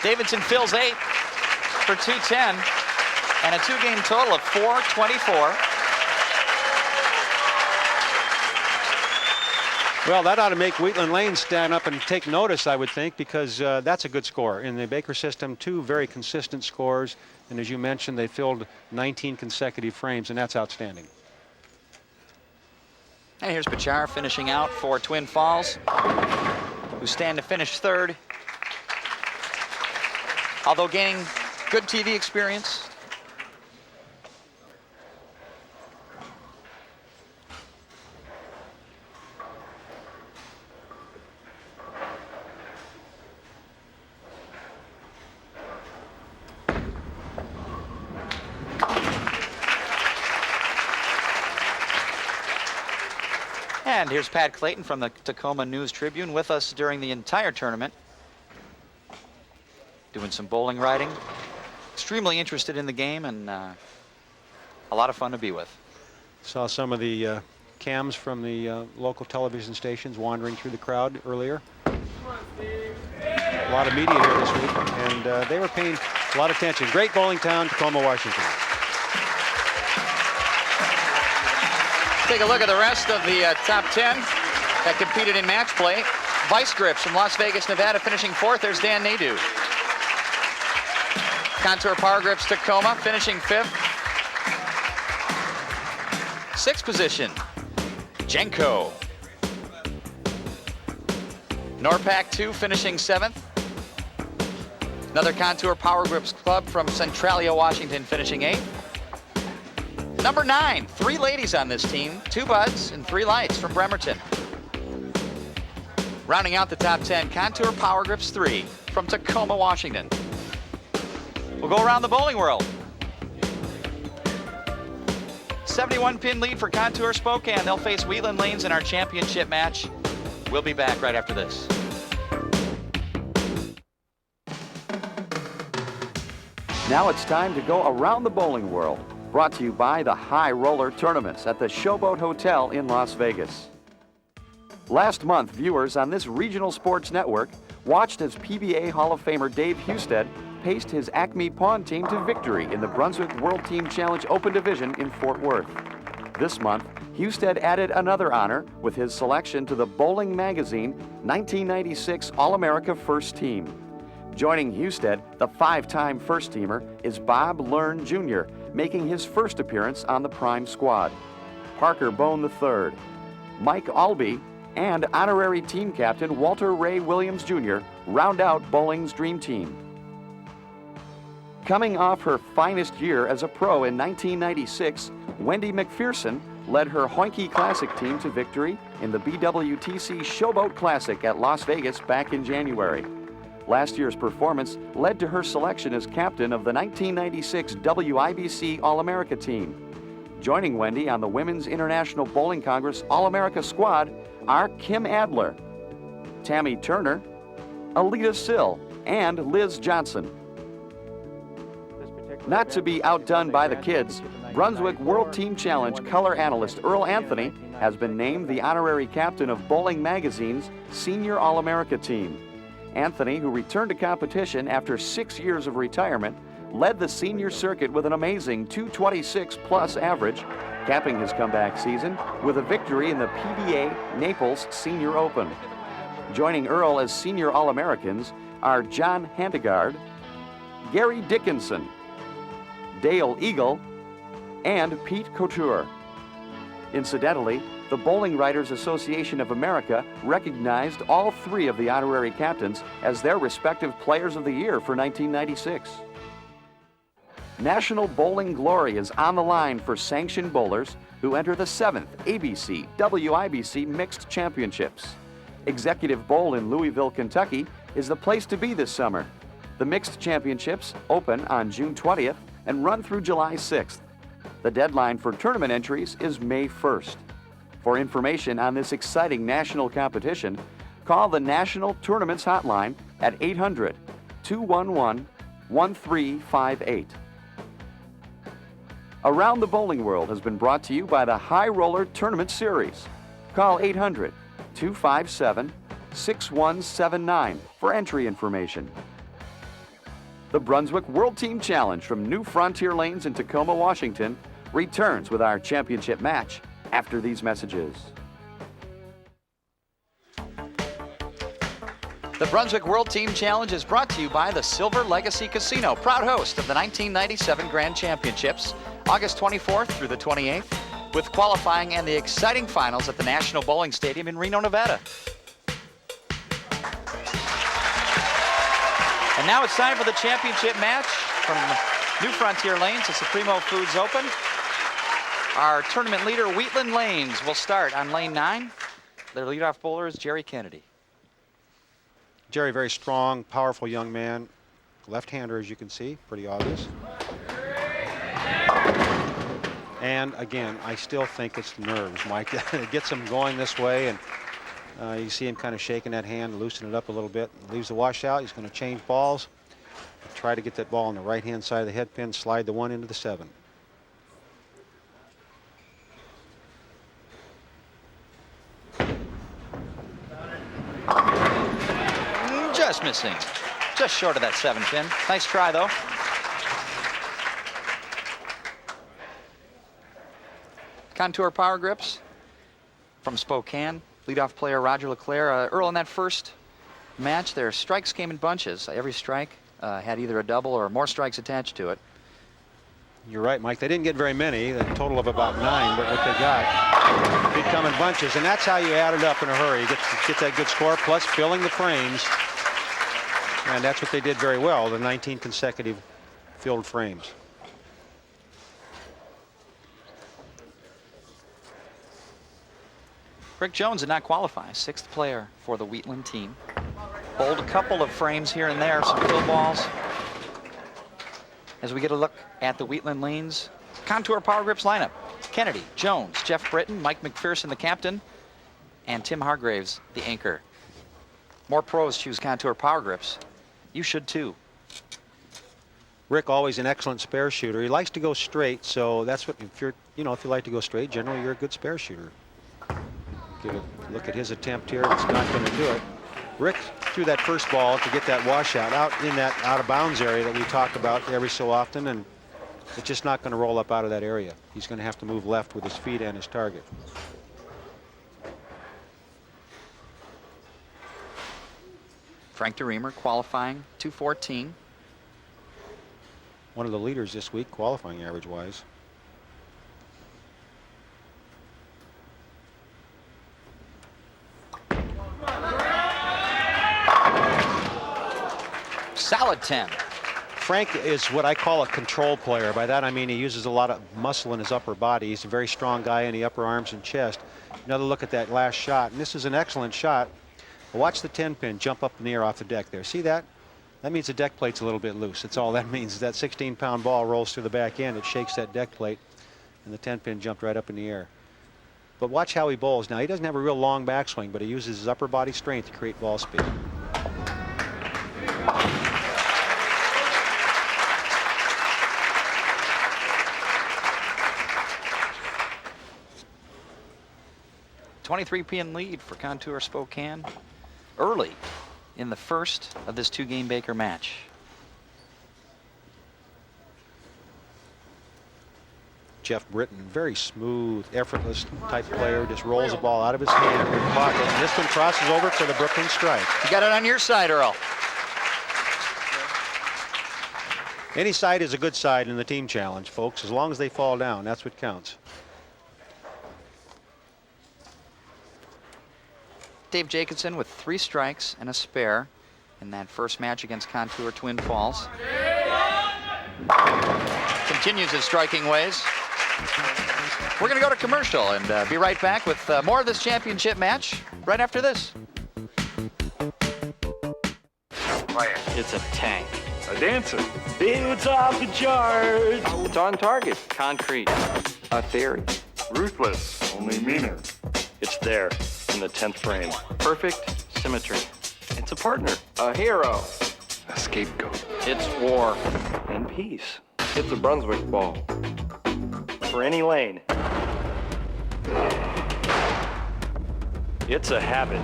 Davidson fills 8 for 210 and a 2-game total of 424. Well, that ought to make Wheatland Lanes stand up and take notice, I would think, because that's a good score. In the Baker system, 2 very consistent scores. And as you mentioned, they filled 19 consecutive frames, and that's outstanding. And here's Pechar finishing out for Twin Falls, who stand to finish 3rd. Although gaining good TV experience. And here's Pat Clayton from the Tacoma News Tribune with us during the entire tournament. Doing some bowling riding. Extremely interested in the game and a lot of fun to be with. Saw some of the cams from the local television stations wandering through the crowd earlier. A lot of media here this week, and they were paying a lot of attention. Great bowling town, Tacoma, Washington. Take a look at the rest of the top 10 that competed in match play. Vice Grips from Las Vegas, Nevada, finishing 4th. There's Dan Nadeau. Contour Power Grips Tacoma finishing 5th. 6th position, Jenko. Norpac 2 finishing 7th. Another Contour Power Grips club from Centralia, Washington, finishing 8th. Number 9, 3 ladies on this team, 2 buds and 3 lights from Bremerton. Rounding out the top 10, Contour Power Grips 3 from Tacoma, Washington. We'll go around the bowling world. 71-pin lead for Contour Spokane. They'll face Wheatland Lanes in our championship match. We'll be back right after this. Now it's time to go around the bowling world. Brought to you by the High Roller Tournaments at the Showboat Hotel in Las Vegas. Last month, viewers on this regional sports network watched as PBA Hall of Famer Dave Husted paced his Acme Pawn team to victory in the Brunswick World Team Challenge Open Division in Fort Worth. This month, Husted added another honor with his selection to the Bowling Magazine 1996 All-America First Team. Joining Husted, the 5-time first-teamer, is Bob Learn Jr., making his first appearance on the Prime Squad. Parker Bone III, Mike Albee, and honorary team captain Walter Ray Williams Jr. round out bowling's dream team. Coming off her finest year as a pro in 1996, Wendy McPherson led her Hoinke Classic team to victory in the BWTC Showboat Classic at Las Vegas back in January. Last year's performance led to her selection as captain of the 1996 WIBC All-America team. Joining Wendy on the Women's International Bowling Congress All-America squad are Kim Adler, Tammy Turner, Alita Sill, and Liz Johnson. Not to be outdone by the kids, Brunswick World Team Challenge color analyst Earl Anthony has been named the honorary captain of Bowling Magazine's Senior All-America team. Anthony, who returned to competition after 6 years of retirement, led the senior circuit with an amazing 226-plus average, capping his comeback season with a victory in the PBA Naples Senior Open. Joining Earl as Senior All-Americans are John Handegard, Gary Dickinson, Dale Eagle, and Pete Couture. Incidentally, the Bowling Writers Association of America recognized all 3 of the honorary captains as their respective Players of the Year for 1996. National bowling glory is on the line for sanctioned bowlers who enter the 7th ABC WIBC Mixed Championships. Executive Bowl in Louisville, Kentucky is the place to be this summer. The Mixed Championships open on June 20th and run through July 6th. The deadline for tournament entries is May 1st. For information on this exciting national competition, call the National Tournaments Hotline at 800-211-5555 1358. Around the Bowling World has been brought to you by the High Roller Tournament Series. Call 800-257-6179 for entry information. The Brunswick World Team Challenge from New Frontier Lanes in Tacoma, Washington returns with our championship match after these messages. The Brunswick World Team Challenge is brought to you by the Silver Legacy Casino, proud host of the 1997 Grand Championships, August 24th through the 28th, with qualifying and the exciting finals at the National Bowling Stadium in Reno, Nevada. And now it's time for the championship match from New Frontier Lanes. It's the Primo Foods Open. Our tournament leader, Wheatland Lanes, will start on lane 9. Their leadoff bowler is Jerry Kennedy. Jerry, very strong, powerful young man. Left-hander, as you can see, pretty obvious. And again, I still think it's nerves, Mike. It gets him going this way, and you see him kind of shaking that hand, loosen it up a little bit. Leaves the washout. He's going to change balls. Try to get that ball on the right-hand side of the head pin, slide the 1 into the 7. Just missing. Just short of that 7 pin. Nice try, though. Contour power grips from Spokane. Leadoff player Roger LeClair. Earl, in that first match, their strikes came in bunches. Every strike had either a double or more strikes attached to it. You're right, Mike. They didn't get very many, a total of about 9, but what they got did come in bunches, and that's how you add it up in a hurry. You get that good score, plus filling the frames. And that's what they did very well, the 19 consecutive filled frames. Rick Jones did not qualify, 6th player for the Wheatland team. Bowled a couple of frames here and there, some fill balls. As we get a look at the Wheatland Lanes Contour Power Grips lineup. Kennedy, Jones, Jeff Britton, Mike McPherson, the captain, and Tim Hargraves, the anchor. More pros choose Contour Power Grips. You should too. Rick, always an excellent spare shooter. He likes to go straight, so that's what, if you like to go straight, generally you're a good spare shooter. Give a look at his attempt here. It's not going to do it. Rick threw that first ball to get that washout out in that out of bounds area that we talk about every so often, and it's just not going to roll up out of that area. He's going to have to move left with his feet and his target. Frank DeRemer qualifying 214. One of the leaders this week, qualifying average-wise. Solid 10. Frank is what I call a control player. By that I mean he uses a lot of muscle in his upper body. He's a very strong guy in the upper arms and chest. Another look at that last shot, and this is an excellent shot. Watch the 10 pin jump up in the air off the deck there. See that? That means the deck plate's a little bit loose. That's all that means. That 16-pound ball rolls through the back end. It shakes that deck plate, and the 10 pin jumped right up in the air. But watch how he bowls. Now, he doesn't have a real long backswing, but he uses his upper body strength to create ball speed. .23 lead for Contour Spokane early in the first of this 2-game Baker match. Jeff Britton, very smooth, effortless type player, just rolls the ball out of his hand in the pocket. And this one crosses over for the Brooklyn strike. You got it on your side, Earl. Any side is a good side in the team challenge, folks, as long as they fall down. That's what counts. Dave Jacobsen with 3 strikes and a spare in that first match against Contour Twin Falls. Continues his striking ways. We're going to go to commercial and be right back with more of this championship match right after this. It's a tank. A dancer. It's off the charts. It's on target. Concrete. A theory. Ruthless, only meaner. It's there in the 10th frame. Perfect symmetry. It's a partner. A hero. A scapegoat. It's war. And peace. It's a Brunswick ball. For any lane. It's a habit.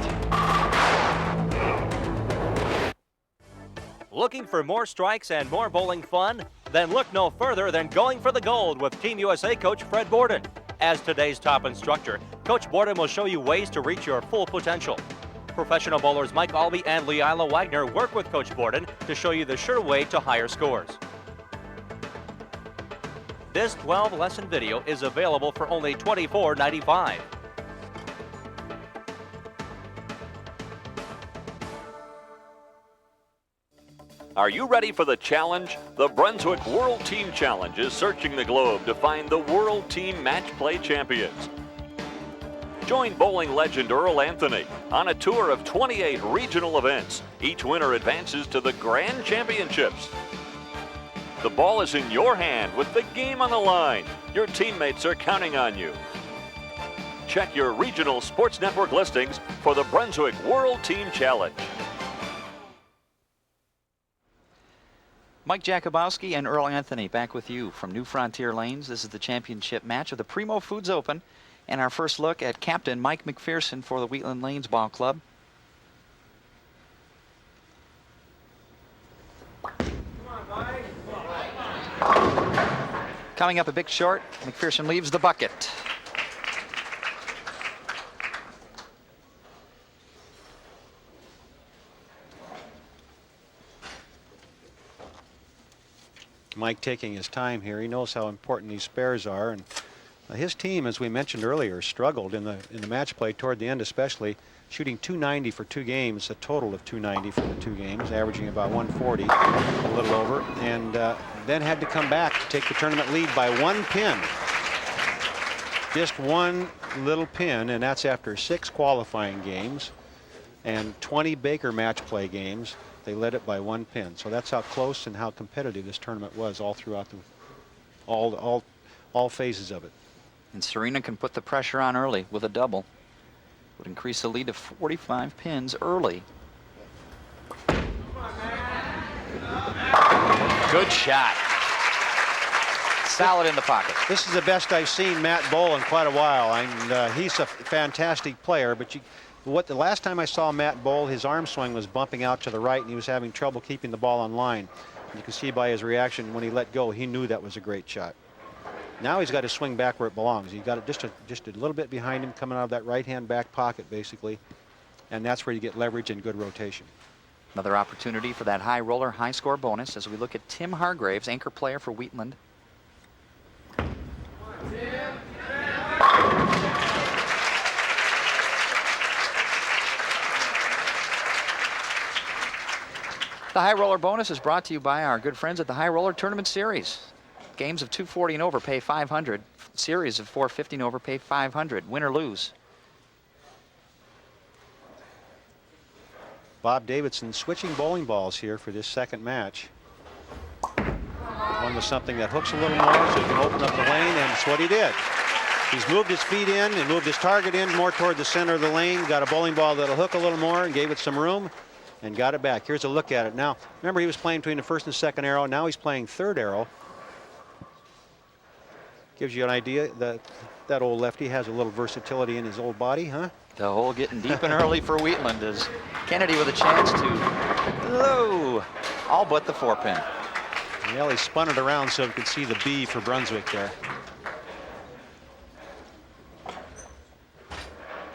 Looking for more strikes and more bowling fun? Then look no further than Going for the Gold with Team USA coach Fred Borden. As today's top instructor, Coach Borden will show you ways to reach your full potential. Professional bowlers Mike Albee and Leila Wagner work with Coach Borden to show you the sure way to higher scores. This 12-lesson video is available for only $24.95. Are you ready for the challenge? The Brunswick World Team Challenge is searching the globe to find the World Team Match Play Champions. Join bowling legend Earl Anthony on a tour of 28 regional events. Each winner advances to the Grand Championships. The ball is in your hand with the game on the line. Your teammates are counting on you. Check your regional sports network listings for the Brunswick World Team Challenge. Mike Jakubowski and Earl Anthony back with you from New Frontier Lanes. This is the championship match of the Primo Foods Open and our first look at Captain Mike McPherson for the Wheatland Lanes Ball Club. Coming up a bit short, McPherson leaves the bucket. Mike taking his time here. He knows how important these spares are, and his team, as we mentioned earlier, struggled in the match play toward the end, especially shooting 290 for 2 games, a total of 290 for the 2 games, averaging about 140, a little over, and then had to come back to take the tournament lead by 1 pin. Just 1 little pin, and that's after 6 qualifying games and 20 Baker match play games. They led it by 1 pin. So that's how close and how competitive this tournament was all throughout all phases of it. And Surina can put the pressure on early with a double. Would increase the lead to 45 pins early. Good shot. Solid in the pocket. This is the best I've seen Matt bowl in quite a while, and he's a fantastic player, but the last time I saw Matt bowl, his arm swing was bumping out to the right, and he was having trouble keeping the ball on line. And you can see by his reaction when he let go, he knew that was a great shot. Now he's got to swing back where it belongs. He got it just a little bit behind him, coming out of that right-hand back pocket, basically, and that's where you get leverage and good rotation. Another opportunity for that high roller, high score bonus as we look at Tim Hargraves, anchor player for Wheatland. The High Roller bonus is brought to you by our good friends at the High Roller Tournament Series. Games of 240 and over pay $500. Series of 450 and over pay $500. Win or lose. Bob Davidson switching bowling balls here for this second match. One with something that hooks a little more so he can open up the lane, and it's what he did. He's moved his feet in and moved his target in more toward the center of the lane, got a bowling ball that'll hook a little more and gave it some room and got it back. Here's a look at it now. Remember, he was playing between the first and second arrow. Now he's playing third arrow. Gives you an idea that that old lefty has a little versatility in his old body, huh? The hole getting deep and early for Wheatland as Kennedy with a chance to low, all but the 4-pin. Well, he spun it around so we could see the B for Brunswick there.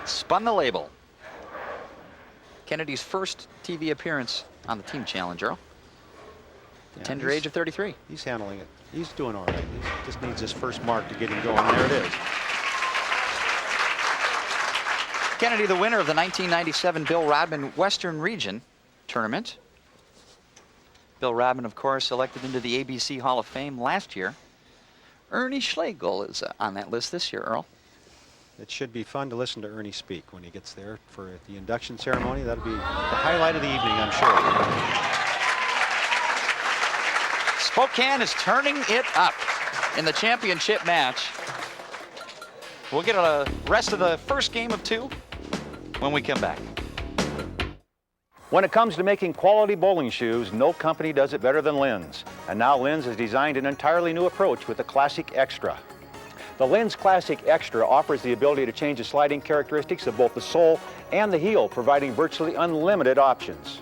Spun the label. Kennedy's first TV appearance on the team challenge, Earl. The tender age of 33. He's handling it. He's doing all right. He just needs his first mark to get him going. There it is. Kennedy, the winner of the 1997 Bill Rodman Western Region Tournament. Bill Rodman, of course, elected into the ABC Hall of Fame last year. Ernie Schlegel is on that list this year, Earl. It should be fun to listen to Ernie speak when he gets there for the induction ceremony. That'll be the highlight of the evening, I'm sure. Spokane is turning it up in the championship match. We'll get a rest of the first game of 2 when we come back. When it comes to making quality bowling shoes, no company does it better than Linz. And now Linz has designed an entirely new approach with the Classic Extra. The Linz Classic Extra offers the ability to change the sliding characteristics of both the sole and the heel, providing virtually unlimited options.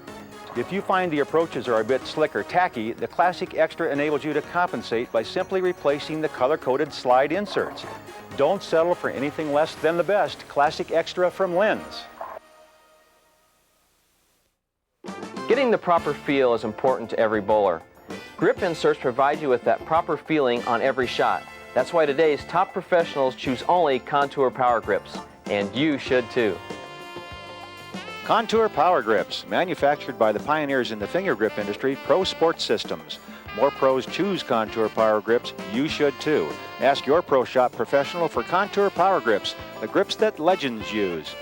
If you find the approaches are a bit slick or tacky, the Classic Extra enables you to compensate by simply replacing the color-coded slide inserts. Don't settle for anything less than the best. Classic Extra from Linz. Getting the proper feel is important to every bowler. Grip inserts provide you with that proper feeling on every shot. That's why today's top professionals choose only Contour Power Grips, and you should too. Contour Power Grips, manufactured by the pioneers in the finger grip industry, Pro Sports Systems. More pros choose Contour Power Grips, you should too. Ask your Pro Shop professional for Contour Power Grips, the grips that legends use.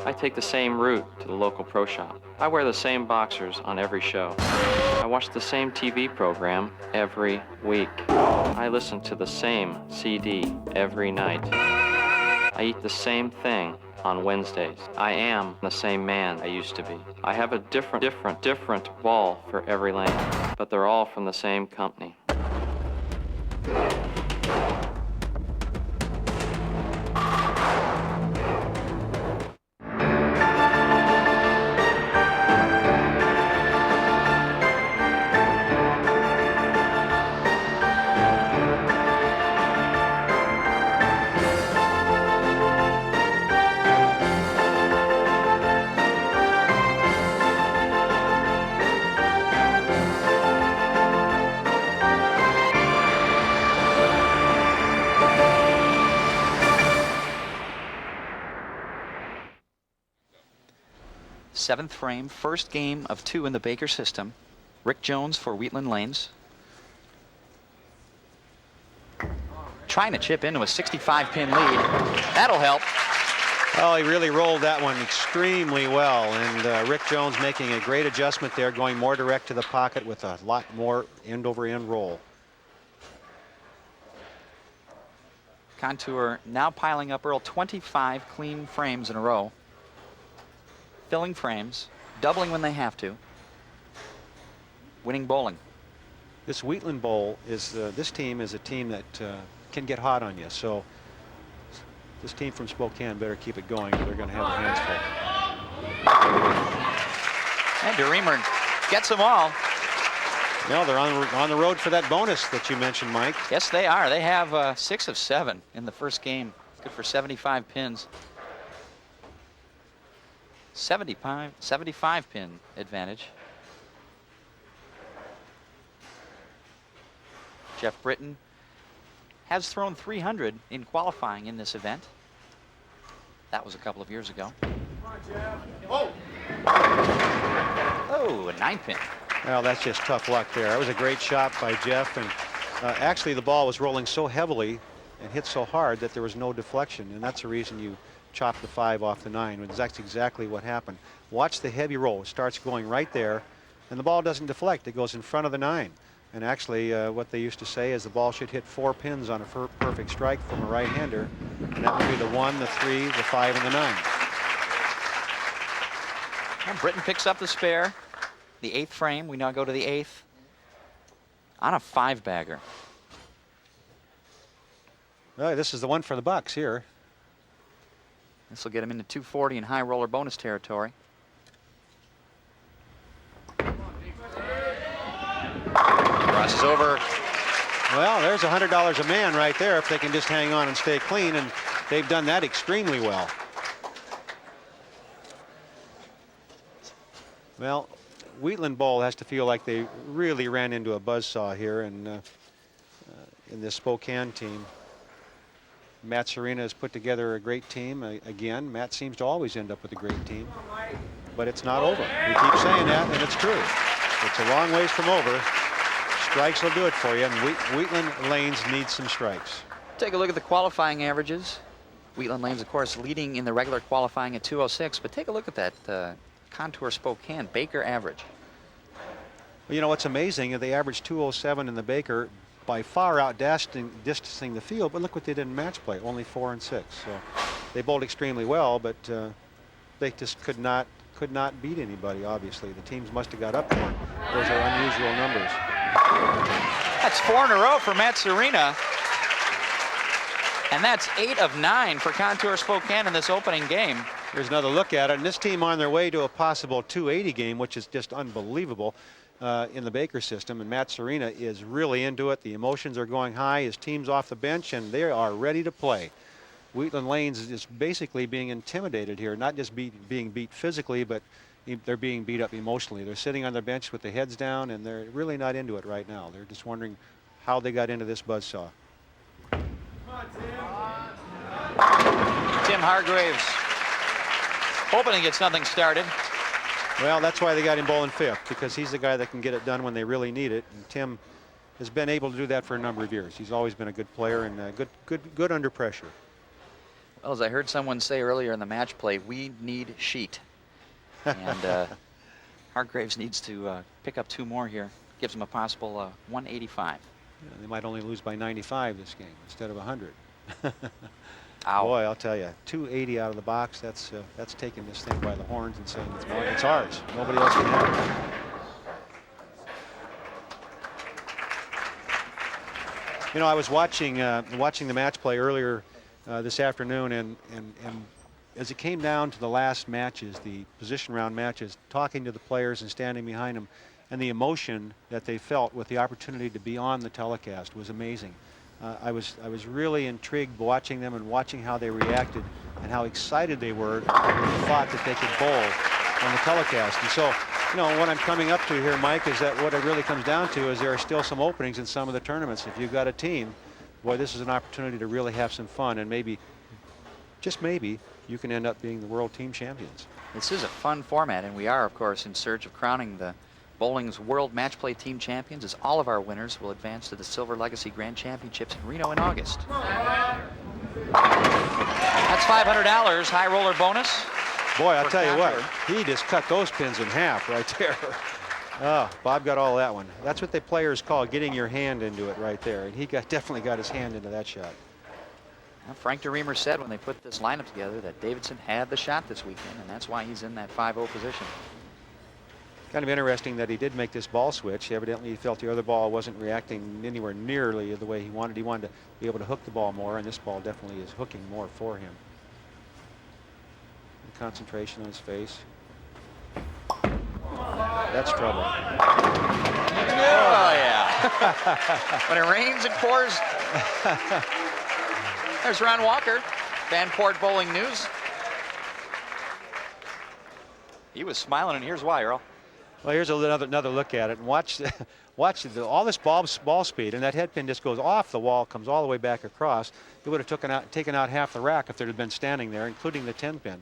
I take the same route to the local pro shop. I wear the same boxers on every show. I watch the same TV program every week. I listen to the same CD every night. I eat the same thing on Wednesdays. I am the same man I used to be. I have a different ball for every lane, but they're all from the same company. Seventh frame, first game of 2 in the Baker system. Rick Jones for Wheatland Lanes. Trying to chip into a 65-pin lead. That'll help. Oh, he really rolled that one extremely well, and Rick Jones making a great adjustment there, going more direct to the pocket with a lot more end-over-end roll. Contour now piling up, Earl, 25 clean frames in a row. Filling frames, doubling when they have to. Winning bowling. This Wheatland Bowl is, this team is a team that can get hot on you, so this team from Spokane better keep it going, or they're going to have their hands full. And DeRemer gets them all. Well, they're on the road for that bonus that you mentioned, Mike. Yes, they are. They have 6 of 7 in the first game. Good for 75 pins. 75 pin advantage. Jeff Britton has thrown 300 in qualifying in this event. That was a couple of years ago. Oh, a 9-pin. Well, that's just tough luck there. That was a great shot by Jeff, and actually the ball was rolling so heavily and hit so hard that there was no deflection, and that's the reason you chop the 5 off the 9. That's exactly what happened. Watch the heavy roll. It starts going right there, and the ball doesn't deflect. It goes in front of the 9. And actually, what they used to say is the ball should hit 4 pins on a perfect strike from a right-hander, and that would be the 1, the 3, the 5, and the 9. And Britton picks up the spare. The 8th frame. We now go to the 8th on a 5-bagger. Well, this is the one for the bucks here. This will get him into 240 in high roller bonus territory. Crosses over. Well, there's $100 a man right there if they can just hang on and stay clean, and they've done that extremely well. Well, Wheatland Bowl has to feel like they really ran into a buzzsaw here, and in this Spokane team. Matt Surina has put together a great team. Again, Matt seems to always end up with a great team, but it's not over. We keep saying that, and it's true. It's a long ways from over. Strikes will do it for you, and Wheatland Lanes needs some strikes. Take a look at the qualifying averages. Wheatland Lanes, of course, leading in the regular qualifying at 206, but take a look at that Contour Spokane Baker average. Well, you know what's amazing? They averaged 207 in the Baker, by far out distancing the field, but look what they did in match play, only 4 and 6. So They bowled extremely well, but they just could not beat anybody, obviously. The teams must have got up for it. Those are unusual numbers. That's 4 in a row for Matt Surina. And that's 8 of 9 for Contour Spokane in this opening game. Here's another look at it. And this team on their way to a possible 280 game, which is just unbelievable in the Baker system. And Matt Surina is really into it. The emotions are going high. His team's off the bench, and they are ready to play. Wheatland Lanes is basically being intimidated here, not just being beat physically, but they're being beat up emotionally. They're sitting on their bench with their heads down, and they're really not into it right now. They're just wondering how they got into this buzzsaw. Tim Hargraves hoping to get something started. Well, that's why they got him bowling 5th, because he's the guy that can get it done when they really need it. And Tim has been able to do that for a number of years. He's always been a good player and good under pressure. Well, as I heard someone say earlier in the match play, we need sheet. And Hargraves needs to pick up 2 more here. Gives him a possible 185. Yeah, they might only lose by 95 this game instead of 100. Ow. Boy, I'll tell you, 280 out of the box, that's taking this thing by the horns and saying it's ours. Nobody else can have it. You know, I was watching the match play earlier this afternoon, and as it came down to the last matches, the position round matches, talking to the players and standing behind them, and the emotion that they felt with the opportunity to be on the telecast was amazing. I was really intrigued watching them and watching how they reacted and how excited they were when they thought that they could bowl on the telecast. And so, you know, what I'm coming up to here, Mike, is that what it really comes down to is there are still some openings in some of the tournaments. If you've got a team, boy, this is an opportunity to really have some fun, and maybe, just maybe, you can end up being the world team champions. This is a fun format, and we are, of course, in search of crowning the bowling's World Match Play Team Champions, as all of our winners will advance to the Silver Legacy Grand Championships in Reno in August. That's $500 high roller bonus. Boy, I'll tell you what, he just cut those pins in half right there. Oh, Bob got all that one. That's what the players call getting your hand into it right there, and he definitely got his hand into that shot. Well, Frank DeRemer said when they put this lineup together that Davidson had the shot this weekend, and that's why he's in that 5-0 position. Kind of interesting that he did make this ball switch. Evidently, he felt the other ball wasn't reacting anywhere nearly the way he wanted. He wanted to be able to hook the ball more, and this ball definitely is hooking more for him. And concentration on his face. That's trouble. Oh, yeah. When it rains, it pours. There's Ron Walker, Vanport Bowling News. He was smiling, and here's why, Earl. Well, here's another look at it, and watch all this ball speed, and that head pin just goes off the wall, comes all the way back across. It would have taken out half the rack if there had been standing there, including the 10 pin.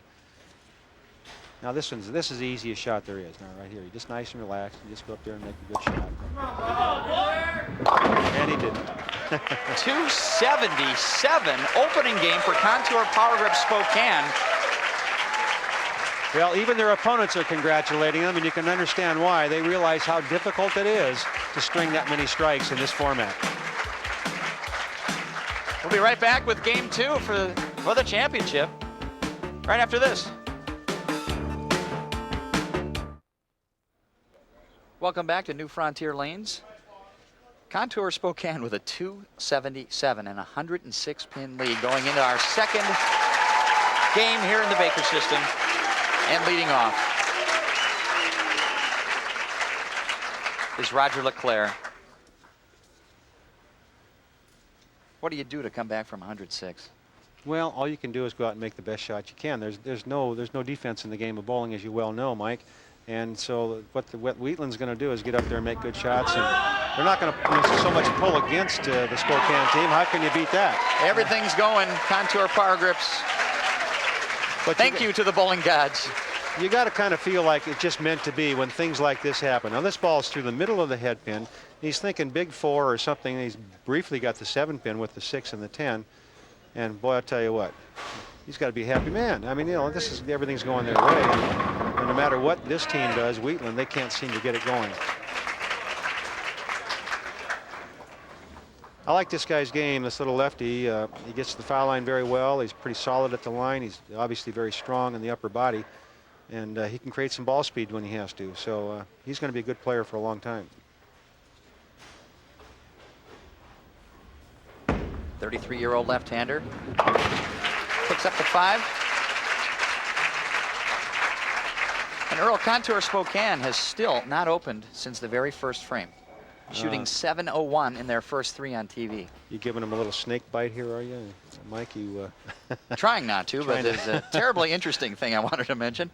Now this is the easiest shot there is. Now right here, you just nice and relaxed, you just go up there and make a good shot. And he didn't. 277 opening game for Contour Power Grip Spokane. Well, even their opponents are congratulating them, and you can understand why. They realize how difficult it is to string that many strikes in this format. We'll be right back with game 2 for the championship right after this. Welcome back to New Frontier Lanes. Contour Spokane with a 277 and 106 pin lead going into our second game here in the Baker system. And leading off is Roger LeClair. What do you do to come back from 106? Well, all you can do is go out and make the best shot you can. There's no defense in the game of bowling, as you well know, Mike. And so what Wheatland's going to do is get up there and make good shots. And they're not going to so much pull against the Spokane team. How can you beat that? Everything's going Contour Power Grips. But thank you to the bowling gods. You got to kind of feel like it's just meant to be when things like this happen. Now this ball's through the middle of the head pin. He's thinking big 4 or something. He's briefly got the 7 pin with the 6 and the 10. And boy, I'll tell you what, he's got to be a happy man. I mean, you know, everything's going their way. And no matter what this team does, Wheatland, they can't seem to get it going. I like this guy's game, this little lefty. He gets to the foul line very well. He's pretty solid at the line. He's obviously very strong in the upper body. And he can create some ball speed when he has to. So he's going to be a good player for a long time. 33-year-old left-hander. Picks up the 5. And Earl, Contour Spokane has still not opened since the very first frame. Shooting .701 in their first 3 on TV. You giving him a little snake bite here, are you? Mike, you... Trying not to, but there's a terribly interesting thing I wanted to mention.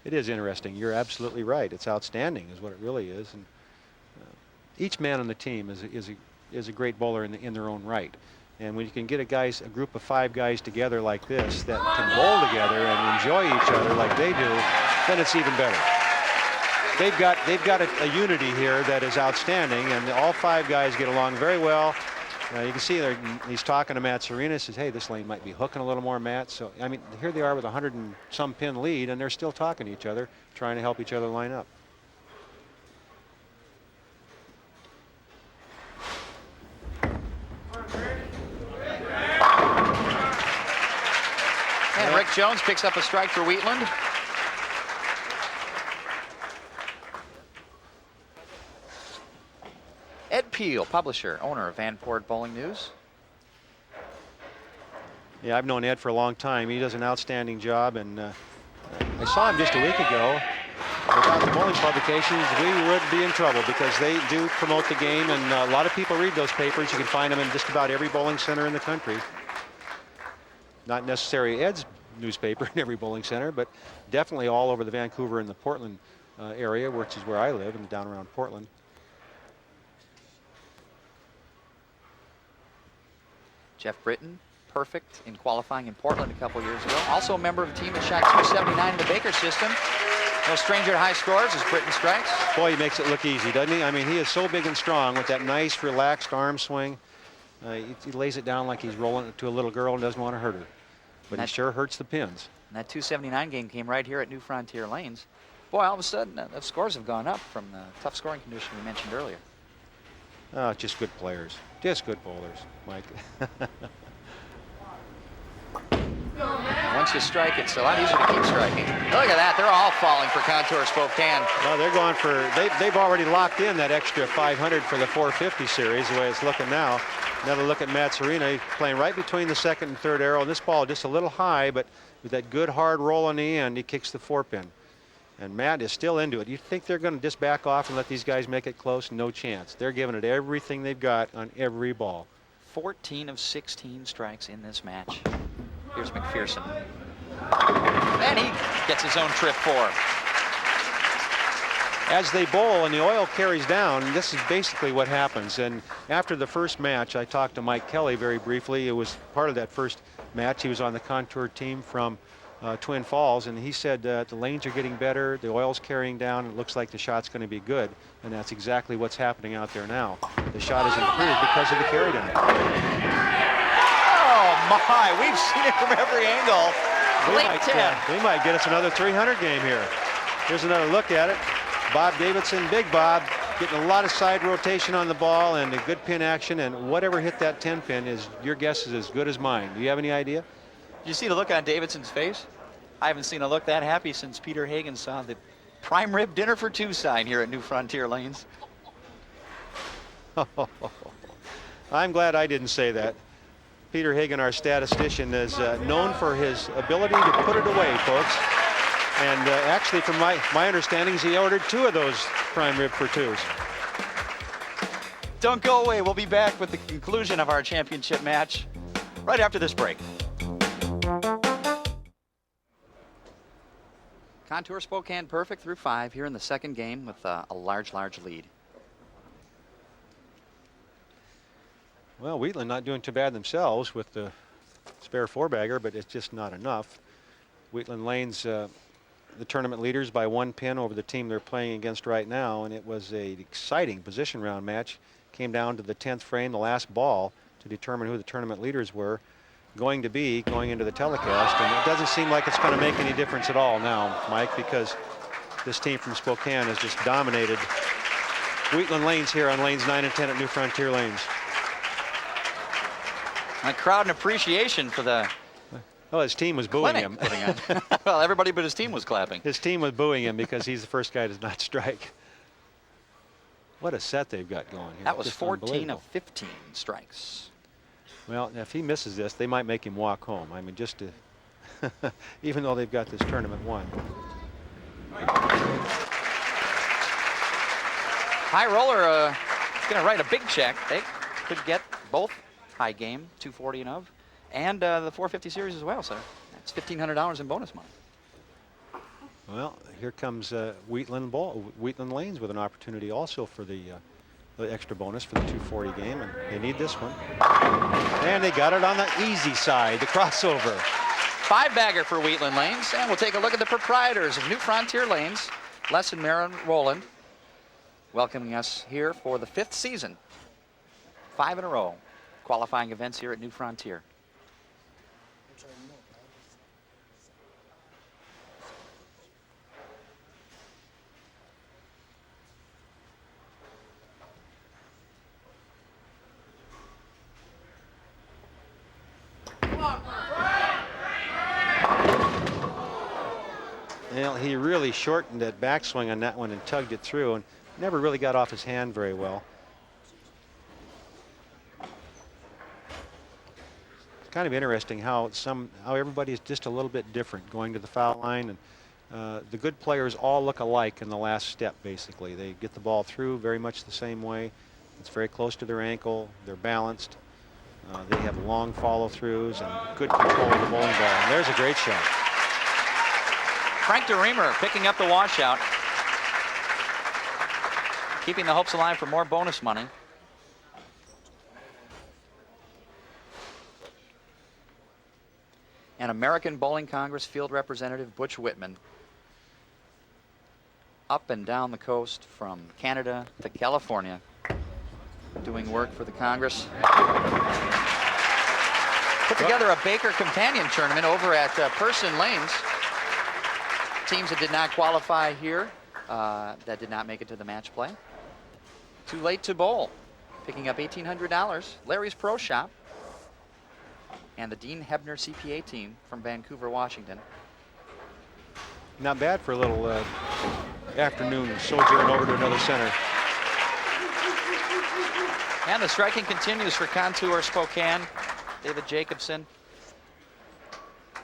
It is interesting. You're absolutely right. It's outstanding is what it really is. And each man on the team is a great bowler in their own right. And when you can get a group of 5 guys together like this that can bowl together and enjoy each other like they do, then it's even better. They've got a unity here that is outstanding, and all 5 guys get along very well. You can see there, he's talking to Matt Surina, says, hey, this lane might be hooking a little more, Matt. So, I mean, here they are with a 100 and some pin lead, and they're still talking to each other, trying to help each other line up. And Rick Jones picks up a strike for Wheatland. Ed Peel, publisher, owner of Vanport Bowling News. Yeah, I've known Ed for a long time. He does an outstanding job, and I saw him just a week ago. Without the bowling publications, we would be in trouble because they do promote the game, and a lot of people read those papers. You can find them in just about every bowling center in the country. Not necessarily Ed's newspaper in every bowling center, but definitely all over the Vancouver and the Portland area, which is where I live, and down around Portland. Jeff Britton, perfect in qualifying in Portland a couple years ago. Also a member of the team that shot .279 in the Baker system. No stranger to high scores as Britton strikes. Boy, he makes it look easy, doesn't he? I mean, he is so big and strong with that nice, relaxed arm swing. He lays it down like he's rolling it to a little girl and doesn't want to hurt her. But he sure hurts the pins. And that .279 game came right here at New Frontier Lanes. Boy, all of a sudden, the scores have gone up from the tough scoring condition we mentioned earlier. Just good players. Just good bowlers, Mike. Once you strike, it's a lot easier to keep striking. Look at that. They're all falling for Contour Spokane. Well, they're going for, they've already locked in that extra 500 for the 450 series, the way it's looking now. Another look at Matt Surina. He's playing right between the second and third arrow. And this ball just a little high, but with that good hard roll on the end, he kicks the 4-pin. And Matt is still into it. You think they're going to just back off and let these guys make it close? No chance. They're giving it everything they've got on every ball. 14 of 16 strikes in this match. Here's McPherson. And he gets his own trip 4. As they bowl and the oil carries down, this is basically what happens. And after the first match, I talked to Mike Kelly very briefly. It was part of that first match. He was on the Contour team from Twin Falls, and he said the lanes are getting better, the oil's carrying down, it looks like the shot's going to be good, and that's exactly what's happening out there now. The shot is improved because of the carry down. Oh my, we've seen it from every angle. We might get us another 300 game here. Here's another look at it. Bob Davidson, Big Bob, getting a lot of side rotation on the ball and a good pin action, and whatever hit that 10 pin is, your guess is as good as mine. Do you have any idea? Did you see the look on Davidson's face? I haven't seen a look that happy since Peter Hagan saw the prime rib dinner for 2 sign here at New Frontier Lanes. I'm glad I didn't say that. Peter Hagan, our statistician, is known for his ability to put it away, folks. And actually, from my understandings, he ordered 2 of those prime rib for 2s. Don't go away. We'll be back with the conclusion of our championship match right after this break. Contour Spokane perfect through 5 here in the second game with a large lead. Well, Wheatland not doing too bad themselves with the spare 4-bagger, but it's just not enough. Wheatland Lanes, the tournament leaders by 1 pin over the team they're playing against right now, and it was an exciting position round match. Came down to the 10th frame, the last ball, to determine who the tournament leaders were going to be going into the telecast, and it doesn't seem like it's going to make any difference at all now, Mike, because this team from Spokane has just dominated Wheatland Lanes here on lanes 9 and 10 at New Frontier Lanes. A crowd and appreciation for the Well, his team was booing clinic him. putting on. Well, everybody but his team was clapping. His team was booing him because he's the first guy to not strike. What a set they've got going here. That was Just 14 unbelievable. of 15 strikes. Well, if he misses this, they might make him walk home. I mean, just to, even though they've got this tournament won. High roller is going to write a big check. They could get both high game, 240 and of, and the 450 series as well, so that's $1,500 in bonus money. Well, here comes Wheatland Lanes with an opportunity also for the extra bonus for the 240 game, and they need this one. And they got it on the easy side, the crossover. 5-bagger for Wheatland Lanes, and we'll take a look at the proprietors of New Frontier Lanes, Les and Maren Rowland, welcoming us here for the 5th season. 5 in a row, qualifying events here at New Frontier. Well, he really shortened that backswing on that one and tugged it through and never really got off his hand very well. It's kind of interesting how everybody is just a little bit different going to the foul line, and the good players all look alike in the last step. Basically, they get the ball through very much the same way. It's very close to their ankle. They're balanced. They have long follow-throughs and good control of the bowling ball. And there's a great shot. Frank DeRemer picking up the washout, keeping the hopes alive for more bonus money. And American Bowling Congress field representative Butch Whitman, up and down the coast from Canada to California, doing work for the Congress. Put together a Baker Companion tournament over at Person Lanes. Teams that did not qualify here, that did not make it to the match play. Too late to bowl. Picking up $1,800. Larry's Pro Shop and the Dean Hebner CPA team from Vancouver, Washington. Not bad for a little afternoon sojourn over to another center. And the striking continues for Contour Spokane. David Jacobsen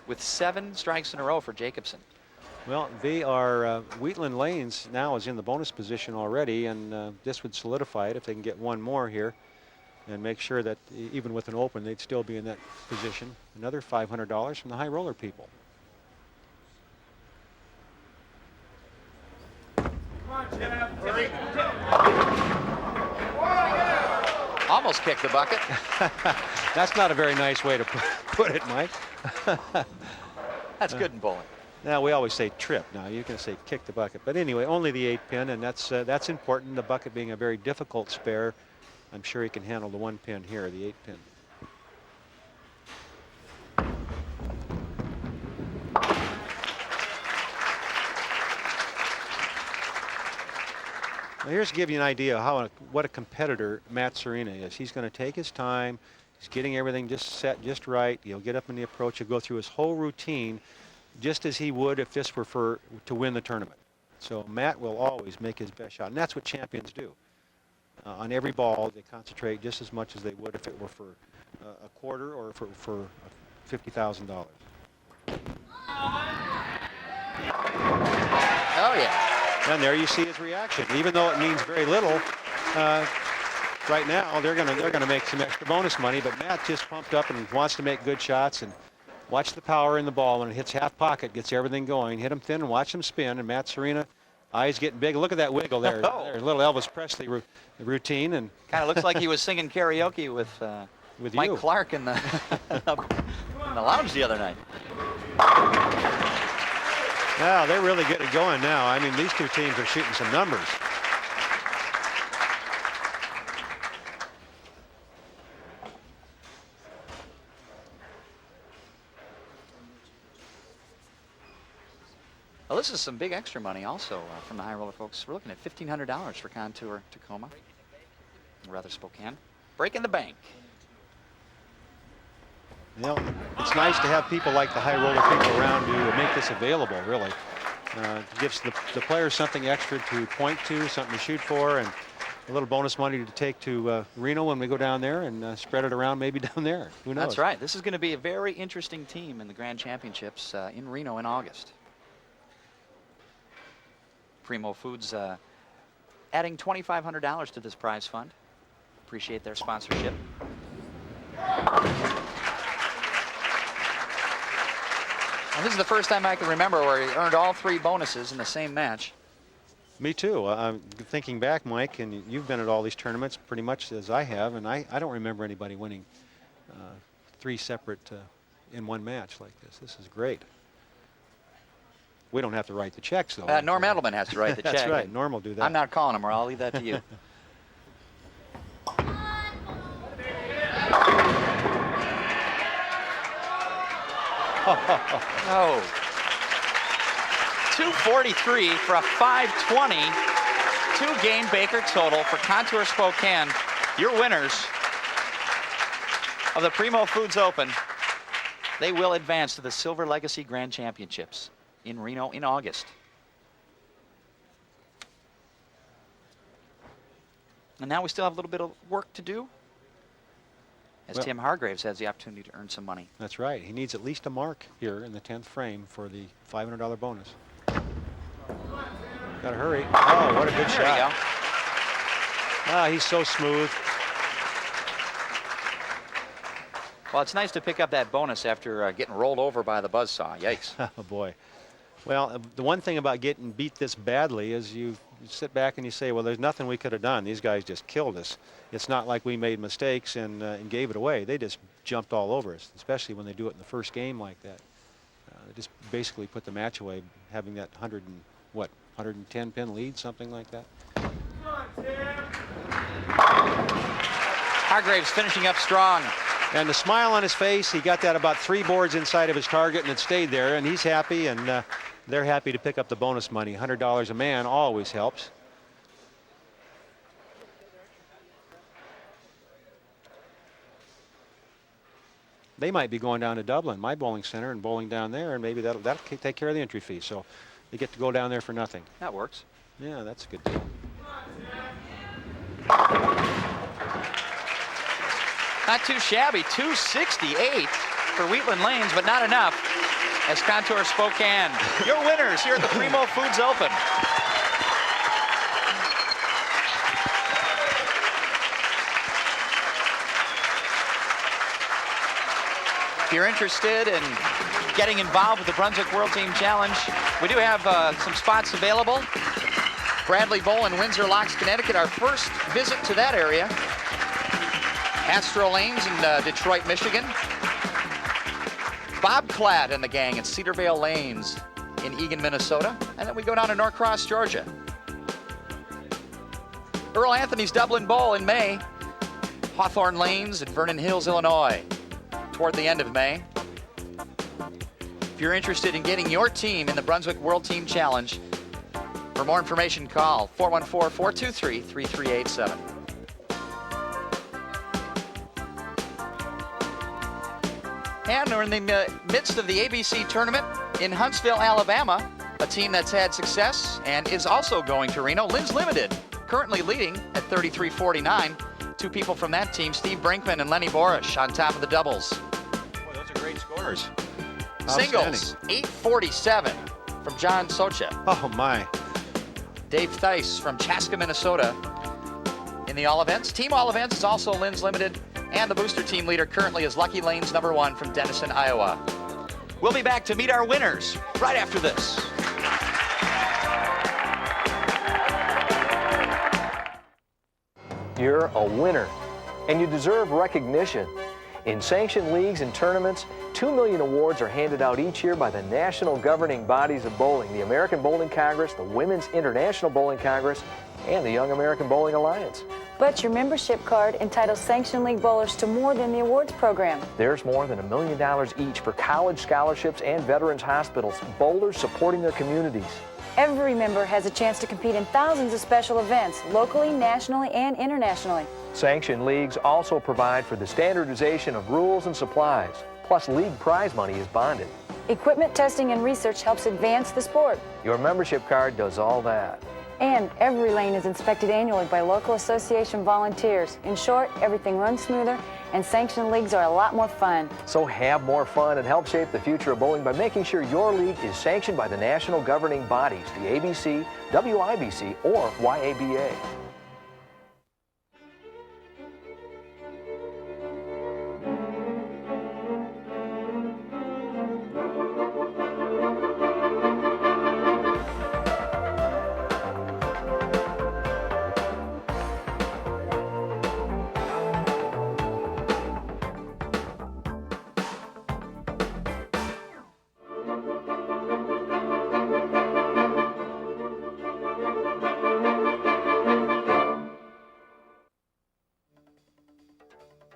with 7 strikes in a row for Jacobsen. Well, they are, Wheatland Lanes now is in the bonus position already, and this would solidify it if they can get one more here and make sure that even with an open, they'd still be in that position. Another $500 from the high roller people. Almost kicked the bucket. That's not a very nice way to put it, Mike. That's good in bowling. Now, we always say trip. Now, you can say kick the bucket. But anyway, only the 8-pin, and that's important. The bucket being a very difficult spare. I'm sure he can handle the 1-pin here, the 8-pin. Now, here's to give you an idea of what a competitor Matt Surina is. He's going to take his time. He's getting everything just set just right. He'll get up in the approach. He'll go through his whole routine just as he would if this were to win the tournament. So Matt will always make his best shot, and that's what champions do. On every ball, they concentrate just as much as they would if it were for a quarter or for $50,000. Oh, yeah. And there you see his reaction. Even though it means very little, right now they're gonna make some extra bonus money. But Matt just pumped up and wants to make good shots. And watch the power in the ball when it hits half pocket, gets everything going. Hit him thin and watch him spin. And Matt Surina, eyes getting big. Look at that wiggle there. There's a little Elvis Presley routine. And kind of looks like he was singing karaoke with Mike you. Clark in the in the lounge the other night. Now they're really getting going now. I mean, these two teams are shooting some numbers. Well, this is some big extra money also from the high roller folks. We're looking at $1,500 for Contour Tacoma, or rather Spokane. Breaking the bank. You know, it's nice to have people like the high roller people around to make this available, really. It gives the players something extra to point to, something to shoot for, and a little bonus money to take to Reno when we go down there and spread it around maybe down there. Who knows? That's right. This is going to be a very interesting team in the Grand Championships in Reno in August. Primo Foods adding $2,500 to this prize fund. Appreciate their sponsorship. Well, this is the first time I can remember where he earned all 3 bonuses in the same match. Me too. I'm thinking back, Mike, and you've been at all these tournaments pretty much as I have, and I don't remember anybody winning 3 separate in one match like this. This is great. We don't have to write the checks, though. Norm Edelman has to write the check. That's right. Norm will do that. I'm not calling him, or I'll leave that to you. Oh. 243 for a 520. 2-game Baker total for Contour Spokane. Your winners of the Primo Foods Open. They will advance to the Silver Legacy Grand Championships in Reno in August. And now we still have a little bit of work to do, as Tim Hargraves has the opportunity to earn some money. That's right. He needs at least a mark here in the 10th frame for the $500 bonus. Got to hurry. Oh, what a good shot. There you go. Ah, he's so smooth. Well, it's nice to pick up that bonus after getting rolled over by the buzzsaw. Yikes. Oh, boy. Well, the one thing about getting beat this badly is you sit back and you say, well, there's nothing we could have done. These guys just killed us. It's not like we made mistakes and gave it away. They just jumped all over us, especially when they do it in the first game like that. They just basically put the match away, having that 110 pin lead, something like that. Hargraves finishing up strong. And the smile on his face, he got that about 3 boards inside of his target, and it stayed there, and he's happy, and they're happy to pick up the bonus money. $100 a man always helps. They might be going down to Dublin, my bowling center, and bowling down there, and maybe that'll take care of the entry fee. So they get to go down there for nothing. That works. Yeah, that's a good deal. Not too shabby. 268 for Wheatland Lanes, but not enough as Contour Spokane. Your winners here at the Primo Foods Open. If you're interested in getting involved with the Brunswick World Team Challenge, we do have some spots available. Bradley Bowl in Windsor Locks, Connecticut, our first visit to that area. Astro Lanes in Detroit, Michigan. Bobclad and the gang at Cedar Vale Lanes in Eagan, Minnesota. And then we go down to Norcross, Georgia. Earl Anthony's Dublin Bowl in May. Hawthorne Lanes in Vernon Hills, Illinois, toward the end of May. If you're interested in getting your team in the Brunswick World Team Challenge, for more information, call 414-423-3387. And we're in the midst of the ABC tournament in Huntsville, Alabama, a team that's had success and is also going to Reno. Linz Limited currently leading at 33-49. 2 people from that team, Steve Brinkman and Lenny Borish, on top of the doubles. Boy, those are great scores. Singles, 847 from John Socha. Oh, my. Dave Theis from Chaska, Minnesota in the All Events. Team All Events is also Linz Limited, and the booster team leader currently is Lucky Lanes #1 from Denison, Iowa. We'll be back to meet our winners right after this. You're a winner, and you deserve recognition. In sanctioned leagues and tournaments, 2 million awards are handed out each year by the national governing bodies of bowling, the American Bowling Congress, the Women's International Bowling Congress, and the Young American Bowling Alliance. But your membership card entitles Sanctioned League bowlers to more than the awards program. There's more than $1 million each for college scholarships and veterans hospitals, bowlers supporting their communities. Every member has a chance to compete in thousands of special events, locally, nationally, and internationally. Sanctioned leagues also provide for the standardization of rules and supplies. Plus, league prize money is bonded. Equipment testing and research helps advance the sport. Your membership card does all that. And every lane is inspected annually by local association volunteers. In short, everything runs smoother and sanctioned leagues are a lot more fun. So have more fun and help shape the future of bowling by making sure your league is sanctioned by the national governing bodies, the ABC, WIBC, or YABA.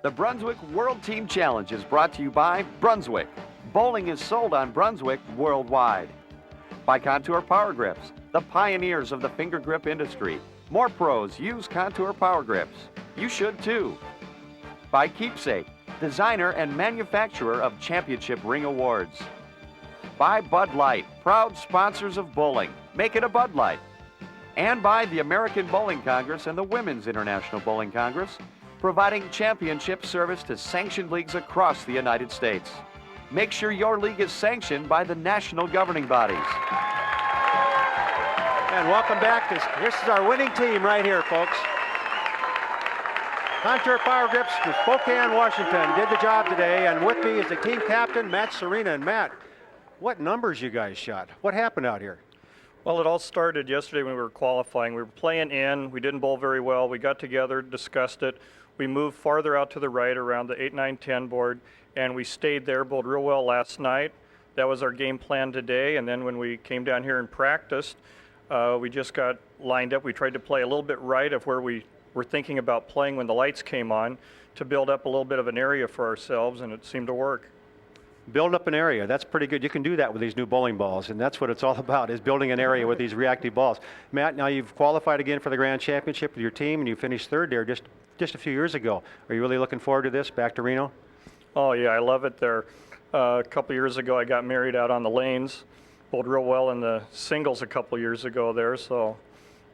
The Brunswick World Team Challenge is brought to you by Brunswick. Bowling is sold on Brunswick worldwide. By Contour Power Grips, the pioneers of the finger grip industry. More pros use Contour Power Grips. You should too. By Keepsake, designer and manufacturer of championship ring awards. By Bud Light, proud sponsors of bowling. Make it a Bud Light. And by the American Bowling Congress and the Women's International Bowling Congress, providing championship service to sanctioned leagues across the United States. Make sure your league is sanctioned by the national governing bodies. And welcome back. This is our winning team right here, folks. Contour Power Grips from Spokane, Washington did the job today, and with me is the team captain, Matt Surina. And Matt, what numbers you guys shot? What happened out here? Well, it all started yesterday when we were qualifying. We were playing in. We didn't bowl very well. We got together, discussed it. We moved farther out to the right around the 8, 9, 10 board, and we stayed there, bowled real well last night. That was our game plan today, and then when we came down here and practiced, we just got lined up. We tried to play a little bit right of where we were thinking about playing when the lights came on to build up a little bit of an area for ourselves, and it seemed to work. Build up an area. That's pretty good. You can do that with these new bowling balls, and that's what it's all about, is building an area with these reactive balls. Matt, now you've qualified again for the Grand Championship with your team, and you finished third there just a few years ago. Are you really looking forward to this, back to Reno? Oh, yeah, I love it there. A couple years ago, I got married out on the lanes, bowled real well in the singles a couple years ago there, so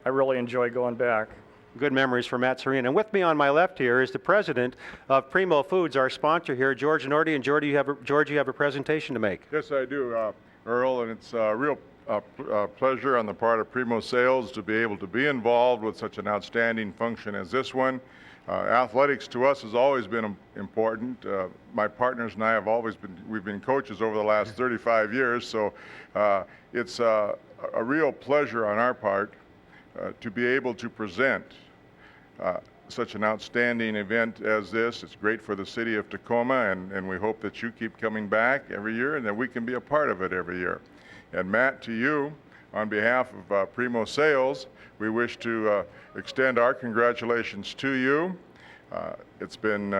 I really enjoy going back. Good memories for Matt Surina. And with me on my left here is the president of Primo Foods, our sponsor here, George Nordy. And George, you have a presentation to make. Yes, I do, Earl, and it's a real pleasure on the part of Primo Sales to be able to be involved with such an outstanding function as this one. Athletics to us has always been important. My partners and I have we've been coaches over the last 35 years, so it's a real pleasure on our part to be able to present such an outstanding event as this. It's great for the city of Tacoma, and we hope that you keep coming back every year and that we can be a part of it every year. And Matt, to you, on behalf of Primo Sales, we wish to extend our congratulations to you. It's been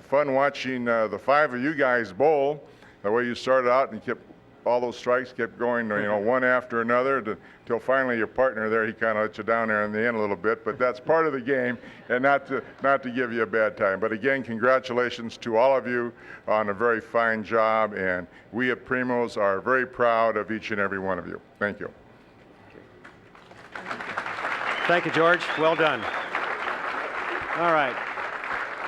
fun watching the 5 of you guys bowl, the way you started out and kept all those strikes kept going, one after another till finally your partner there, he kind of let you down there in the end a little bit, but that's part of the game, and not to give you a bad time. But again, congratulations to all of you on a very fine job, and we at Primos are very proud of each and every one of you. Thank you. Thank you, George. Well done. All right.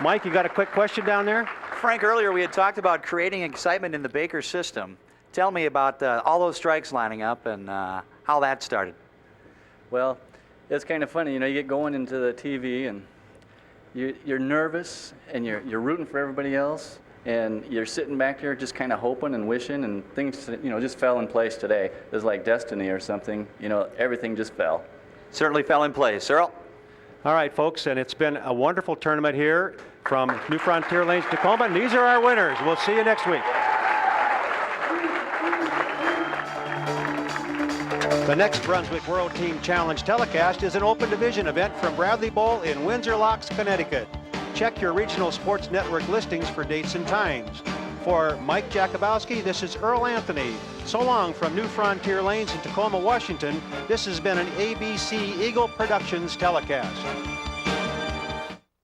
Mike, you got a quick question down there? Frank, earlier we had talked about creating excitement in the Baker system. Tell me about all those strikes lining up and how that started. Well, it's kind of funny, you get going into the TV and you're nervous and you're rooting for everybody else, and you're sitting back there just kind of hoping and wishing, and things just fell in place today. It was like destiny or something. Everything just fell. Certainly fell in place. Earl? All right, folks, and it's been a wonderful tournament here from New Frontier Lanes, Tacoma, and these are our winners. We'll see you next week. The next Brunswick World Team Challenge telecast is an open division event from Bradley Bowl in Windsor Locks, Connecticut. Check your regional sports network listings for dates and times. For Mike Jakubowski, this is Earl Anthony. So long from New Frontier Lanes in Tacoma, Washington. This has been an ABC Eagle Productions telecast.